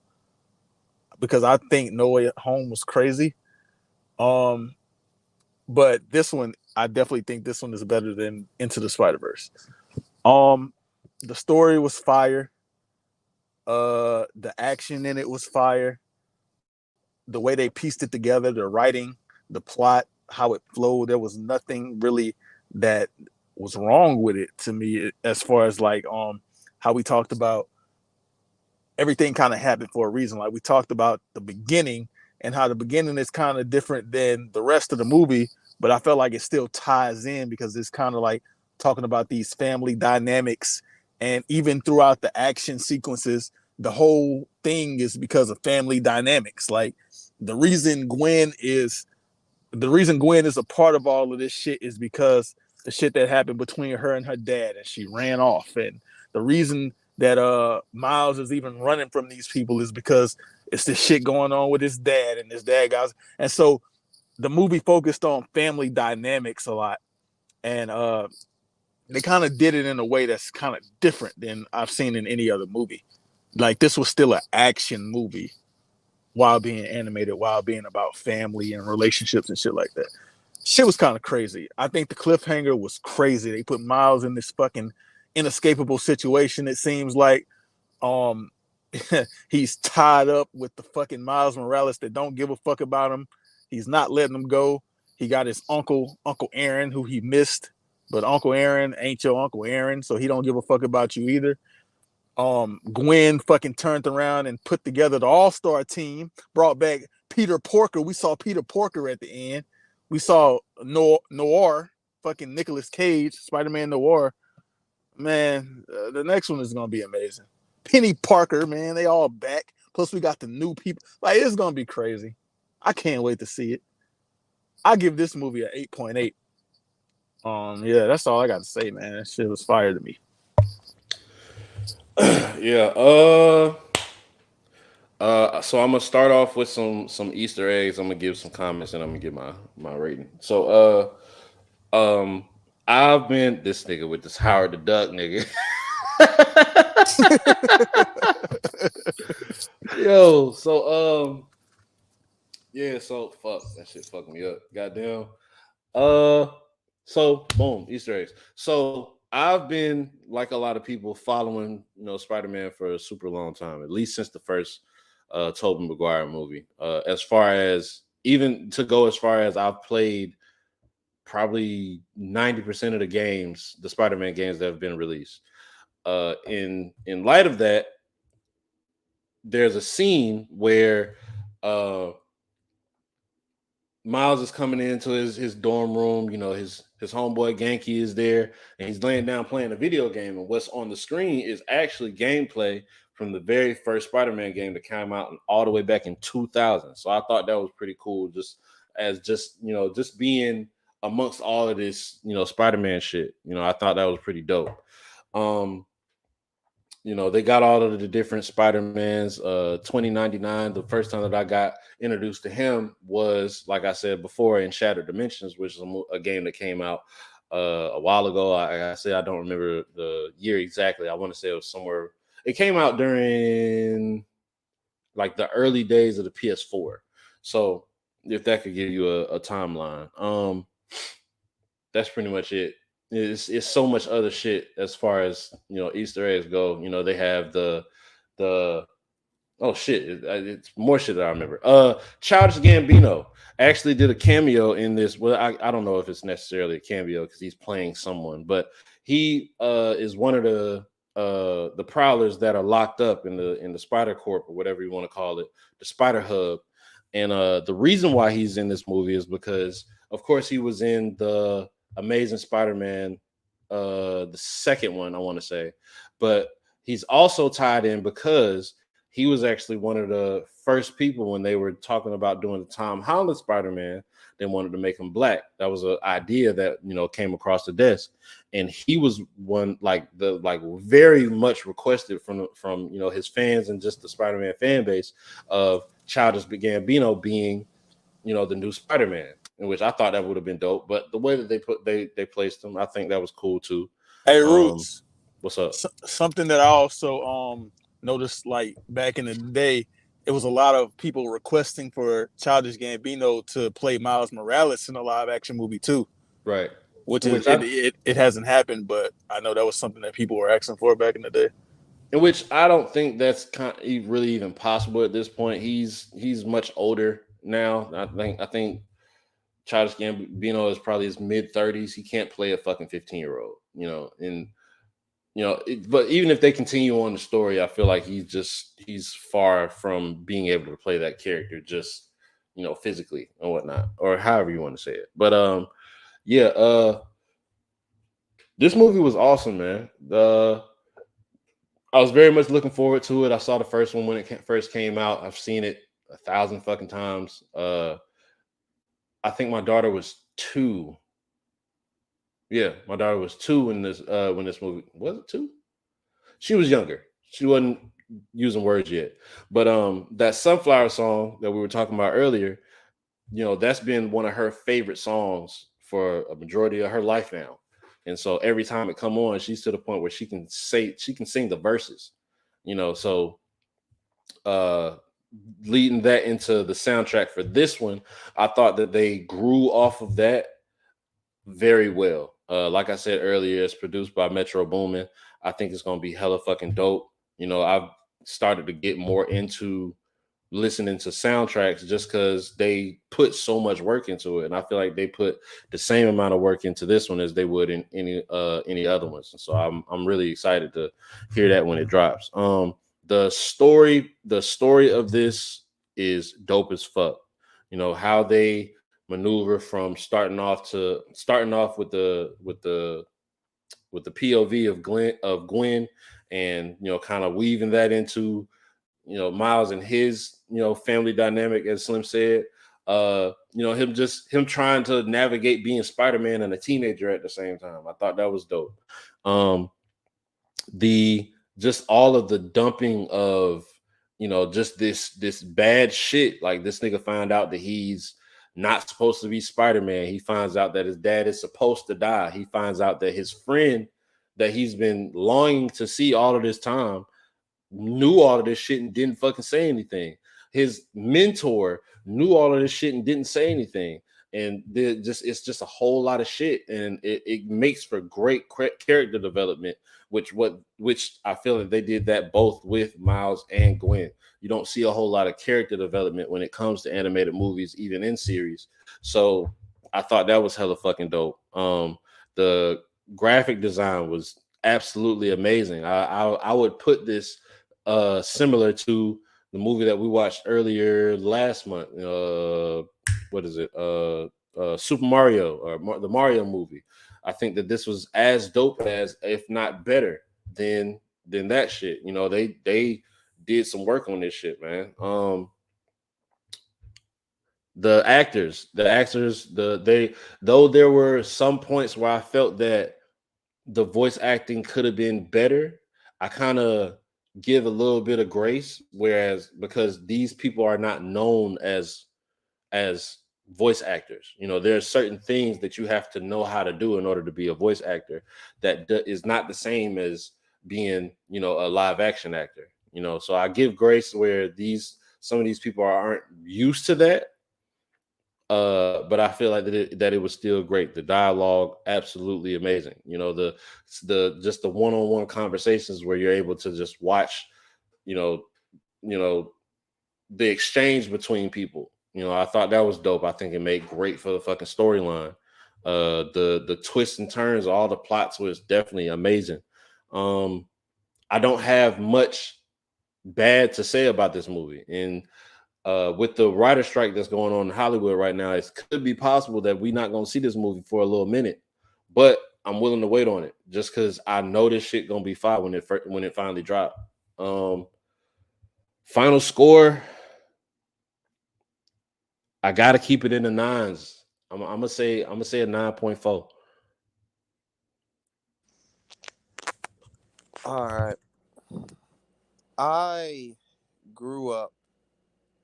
Speaker 1: because I think No Way Home was crazy. But this one, I definitely think this one is better than Into the Spider-Verse. The story was fire. The action in it was fire. The way they pieced it together, the writing, the plot, how it flowed, there was nothing really that was wrong with it to me, as far as like how we talked about everything kind of happened for a reason. Like we talked about the beginning and how the beginning is kind of different than the rest of the movie, but I felt like it still ties in because it's kind of like talking about these family dynamics, and even throughout the action sequences, the whole thing is because of family dynamics. Like the reason Gwen is a part of all of this shit is because the shit that happened between her and her dad, and she ran off. And the reason that Miles is even running from these people is because it's this shit going on with his dad, and his dad guys. And so the movie focused on family dynamics a lot, and they kind of did it in a way that's kind of different than I've seen in any other movie. Like this was still an action movie while being animated, while being about family and relationships and shit like that. Shit was kind of crazy. I think the cliffhanger was crazy. They put Miles in this fucking inescapable situation. It seems like um he's tied up with the fucking Miles Morales that don't give a fuck about him. He's not letting him go. He got his Uncle Aaron, who he missed, but Uncle Aaron ain't your Uncle Aaron, so he don't give a fuck about you either. Gwen fucking turned around and put together the all-star team, brought back Peter Porker. We saw Peter Porker at the end. We saw Noir, fucking Nicolas Cage, Spider-Man Noir. Man, the next one is going to be amazing. Penny Parker, man, they all back. Plus we got the new people. Like, it's going to be crazy. I can't wait to see it. I give this movie an 8.8. Yeah, that's all I got to say, man. That shit was fire to me.
Speaker 2: Yeah. So I'm gonna start off with some Easter eggs. I'm gonna give some comments and I'm gonna give my rating. So I've been this nigga with this Howard the Duck nigga. Yo, so yeah, so fuck that shit fucked me up. Goddamn. So boom, Easter eggs. So I've been like a lot of people following, Spider-Man for a super long time, at least since the first Tobey Maguire movie. As far as I've played probably 90% of the Spider-Man games that have been released. In light of that, there's a scene where Miles is coming into his dorm room. His homeboy Genki is there, and he's laying down playing a video game. And what's on the screen is actually gameplay from the very first Spider-Man game that came out all the way back in 2000. So I thought that was pretty cool, just being amongst all of this, Spider-Man shit. I thought that was pretty dope. They got all of the different Spider-Mans. 2099, the first time that I got introduced to him was, like I said before, in Shattered Dimensions, which is a game that came out a while ago. I said I don't remember the year exactly. I want to say it was somewhere. It came out during like the early days of the PS4. So if that could give you a timeline, that's pretty much it. It's so much other shit as far as Easter eggs go. They have the oh shit, it's more shit that I remember. Childish Gambino actually did a cameo in this. Well, I don't know if it's necessarily a cameo because he's playing someone, but he is one of the prowlers that are locked up in the Spider Corp or whatever you want to call it, the Spider Hub. And the reason why he's in this movie is because, of course, he was in the Amazing Spider-Man, the second one, I want to say, but he's also tied in because he was actually one of the first people when they were talking about doing the Tom Holland Spider-Man. They wanted to make him black. That was an idea that came across the desk, and he was one very much requested from his fans and just the Spider-Man fan base of Childish Gambino being the new Spider-Man. In which I thought that would have been dope, but the way that they placed him, I think that was cool too.
Speaker 1: Hey, Roots,
Speaker 2: what's up?
Speaker 1: Something that I also noticed, like back in the day, it was a lot of people requesting for Childish Gambino to play Miles Morales in a live action movie too.
Speaker 2: Right.
Speaker 1: It hasn't happened, but I know that was something that people were asking for back in the day.
Speaker 2: In which I don't think that's really even possible at this point. He's much older now. I think Childish Gambino is probably his mid-30s. He can't play a fucking 15-year-old, but even if they continue on the story, I feel like he's far from being able to play that character just, physically and whatnot, or however you want to say it. But this movie was awesome, man. I was very much looking forward to it. I saw the first one when it first came out. I've seen it 1,000 fucking times. I think my daughter was 2. Yeah, my daughter was 2 when this movie was it 2? She was younger. She wasn't using words yet. But that Sunflower song that we were talking about earlier, that's been one of her favorite songs for a majority of her life now. And so every time it come on, she's to the point where she can sing the verses. So uh leading that into the soundtrack for this one, I thought that they grew off of that very well. Like I said earlier, it's produced by Metro Boomin. I think it's gonna be hella fucking dope. I've started to get more into listening to soundtracks just because they put so much work into it, and I feel like they put the same amount of work into this one as they would in any other ones. And so I'm really excited to hear that when it drops. The story of this is dope as fuck. How they maneuver from starting off with the POV of Gwen, and kind of weaving that into Miles and his family dynamic, as Slim said. Him trying to navigate being Spider-Man and a teenager at the same time. I thought that was dope. The Just all of the dumping of just this bad shit. Like, this nigga found out that he's not supposed to be Spider-Man. He finds out that his dad is supposed to die. He finds out that his friend that he's been longing to see all of this time knew all of this shit and didn't fucking say anything. His mentor knew all of this shit and didn't say anything. And it's just a whole lot of shit, and it makes for great character development, which I feel that they did that both with Miles and Gwen. You don't see a whole lot of character development when it comes to animated movies, even in series. So I thought that was hella fucking dope. The graphic design was absolutely amazing. I would put this similar to the movie that we watched earlier last month. What is it? Super Mario, or the Mario movie. I think that this was as dope as, if not better than that shit. They did some work on this shit, man. Though there were some points where I felt that the voice acting could have been better, I kind of give a little bit of grace, whereas because these people are not known as voice actors. There are certain things that you have to know how to do in order to be a voice actor that is not the same as being, a live action actor. So I give grace where some of these people aren't used to that. But I feel like that it was still great. The dialogue, absolutely amazing. The one-on-one conversations where you're able to just watch, you know, you know, the exchange between people. I thought that was dope. I think it made great for the fucking storyline. The twists and turns, all the plot twists, definitely amazing. I don't have much bad to say about this movie, and with the writer strike that's going on in Hollywood right now, it could be possible that we're not going to see this movie for a little minute. But I'm willing to wait on it just because I know this shit gonna be fire when it finally dropped. Final score, I gotta keep it in the nines. I'm gonna say a 9.4.
Speaker 3: All right. I grew up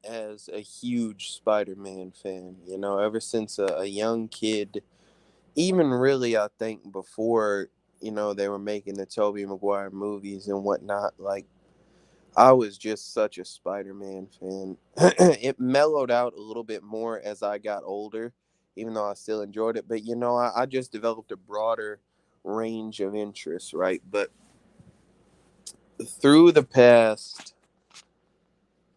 Speaker 3: as a huge Spider-Man fan, ever since a young kid, even really, I think before, they were making the Tobey Maguire movies and whatnot. Like, I was just such a Spider-Man fan. It mellowed out a little bit more as I got older, even though I still enjoyed it. But, I just developed a broader range of interests, right? But through the past,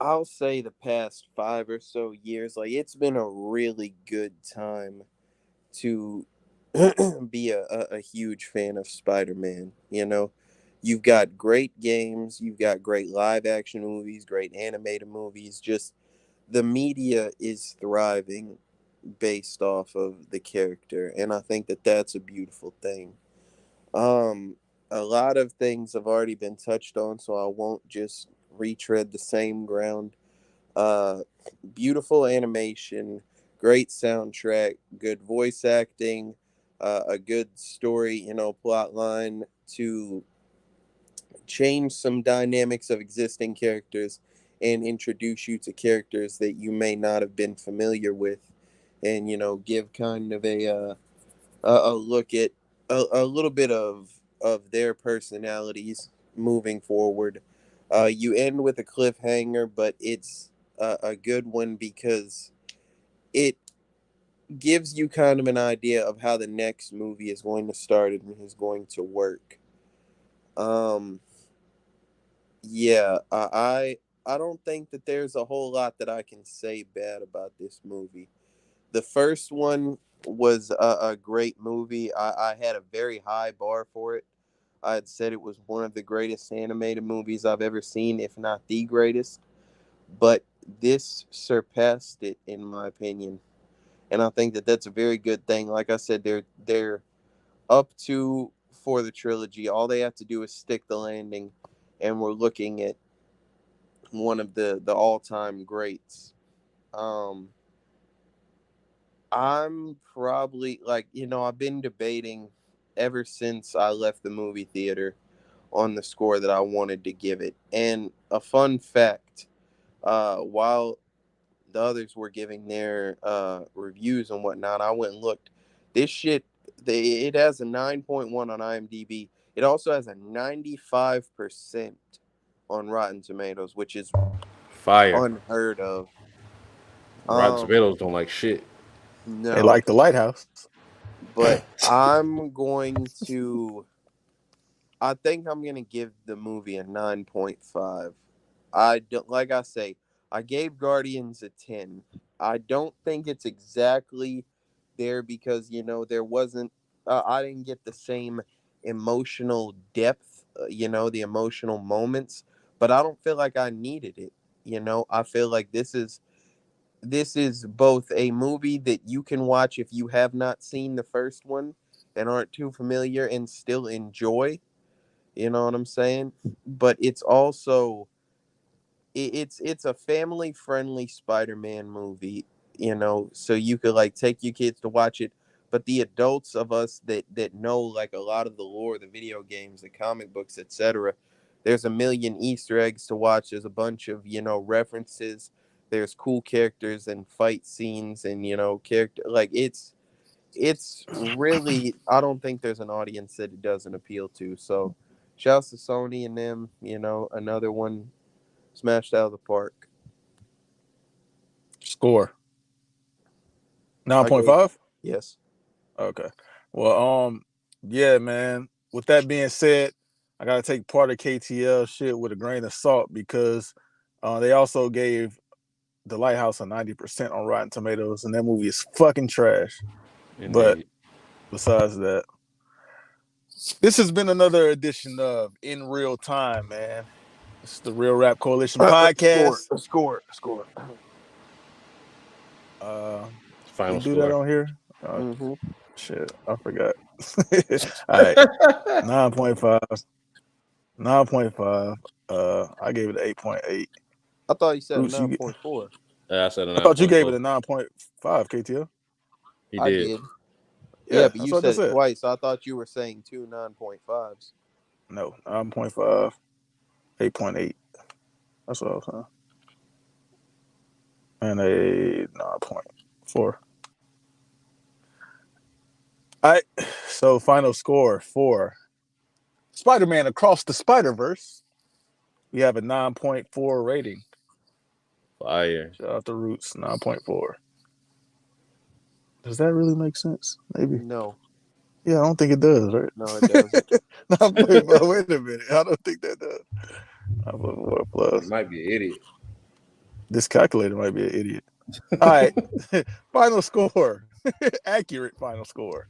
Speaker 3: I'll say the past 5 or so years, like, it's been a really good time to be a huge fan of Spider-Man. You've got great games, you've got great live action movies, great animated movies. Just the media is thriving based off of the character, and I think that that's a beautiful thing. Um, a lot of things have already been touched on, so I won't just retread the same ground. Uh, Beautiful animation, great soundtrack, good voice acting, a good story, plot line to change some dynamics of existing characters and introduce you to characters that you may not have been familiar with, and give kind of a look at a little bit of their personalities moving forward. You end with a cliffhanger, but it's a good one because it gives you kind of an idea of how the next movie is going to start and is going to work. Um, yeah, I don't think that there's a whole lot that I can say bad about this movie. The first one was a great movie. I had a very high bar for it. I had said it was one of the greatest animated movies I've ever seen, if not the greatest. But this surpassed it, in my opinion, and I think that that's a very good thing. Like I said, they're up to for the trilogy. All they have to do is stick the landing, and we're looking at one of the all time greats. Um, I'm probably like, I've been debating ever since I left the movie theater on the score that I wanted to give it. And a fun fact, while the others were giving their reviews and whatnot, I went and looked. This shit, it has a 9.1 on IMDb. It also has a 95% on Rotten Tomatoes, which is
Speaker 2: Fire.
Speaker 3: unheard of.
Speaker 2: Rotten
Speaker 3: Um,
Speaker 2: Tomatoes don't like shit.
Speaker 1: They
Speaker 3: no,
Speaker 1: like the lighthouse.
Speaker 3: but I think I'm gonna give the movie a 9.5. I don't, like I say, I gave Guardians a 10. I don't think it's exactly there because there wasn't. I didn't get the same emotional depth. The emotional moments, but I don't feel like I needed it. I feel like this is both a movie that you can watch if you have not seen the first one and aren't too familiar and still enjoy. You know what I'm saying? But it's also it's a family friendly Spider-Man movie, so you could like take your kids to watch it, but the adults of us that know like a lot of the lore, the video games, the comic books, etc., there's a million Easter eggs to watch. There's a bunch of, references. There's cool characters and fight scenes and, character like it's really, I don't think there's an audience that it doesn't appeal to. So shouts to Sony and them, another one smashed out of the park.
Speaker 1: Score
Speaker 3: I gave
Speaker 1: 9.5.
Speaker 3: yes.
Speaker 1: Okay. Well, yeah, man. With that being said, I gotta take part of KTL shit with a grain of salt because they also gave The Lighthouse a 90% on Rotten Tomatoes, and that movie is fucking trash. But
Speaker 2: Indeed.
Speaker 1: besides that, this has been another edition of In Real Time, man. This is the Real Rap Coalition podcast.
Speaker 3: Score.
Speaker 1: We
Speaker 2: Final
Speaker 1: do that
Speaker 2: score.
Speaker 1: on here.
Speaker 3: Mm-hmm.
Speaker 1: Shit, I forgot. All right, 9.5. 9.5. I gave it an 8.8.
Speaker 3: I thought you said
Speaker 1: Roots,
Speaker 3: 9.4.
Speaker 2: I said a
Speaker 1: I thought you gave it
Speaker 2: 9.4.
Speaker 1: a 9.5, KTL.
Speaker 2: He
Speaker 3: I
Speaker 2: did.
Speaker 3: did. Yeah,
Speaker 1: Yeah,
Speaker 3: but
Speaker 1: that's
Speaker 3: you
Speaker 1: what I
Speaker 3: said
Speaker 1: just
Speaker 3: it
Speaker 1: said.
Speaker 3: twice. So I thought you were saying two 9.5s.
Speaker 1: No, 9.5, 8.8. That's what I was saying. And a 9.4. All right, so final score for Spider-Man Across the Spider-Verse. We have a 9.4 rating.
Speaker 2: Fire.
Speaker 1: Shout out to Roots, 9.4. Does that really make sense? Maybe.
Speaker 3: No,
Speaker 1: Yeah, I don't think it does, right?
Speaker 3: no, it doesn't.
Speaker 1: 9.4. Wait a minute. I don't think that does. 9.4
Speaker 2: You
Speaker 1: plus.
Speaker 2: might be an idiot.
Speaker 1: This calculator might be an idiot. All right. Final score. Accurate final score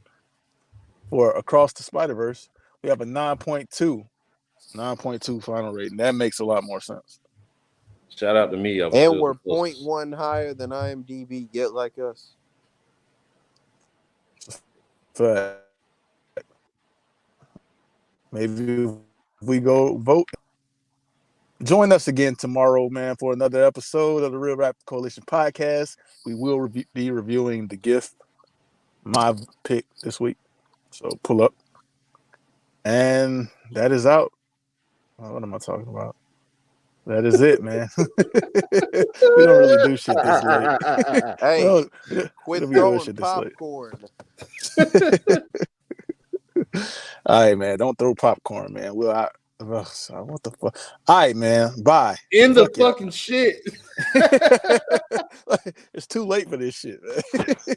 Speaker 1: for Across the Spider-Verse. We have a 9.2. 9.2 final rating. That makes a lot more sense.
Speaker 2: Shout out to me. I was
Speaker 3: And
Speaker 2: still
Speaker 3: we're
Speaker 2: the closest.
Speaker 3: 0.1 higher than IMDb. Get like us.
Speaker 1: Fact. maybe if we go vote. Join us again tomorrow, man, for another episode of the Real Rap Coalition podcast. We will be reviewing The Gift, my pick this week. So pull up. And that is out. What am I talking about? That is it, man. We don't really do shit this late.
Speaker 3: Hey, quit throwing popcorn.
Speaker 1: All right, man. Don't throw popcorn, man. What the fuck? All right, man. Bye.
Speaker 2: In the fucking shit.
Speaker 1: It's too late for this shit, man.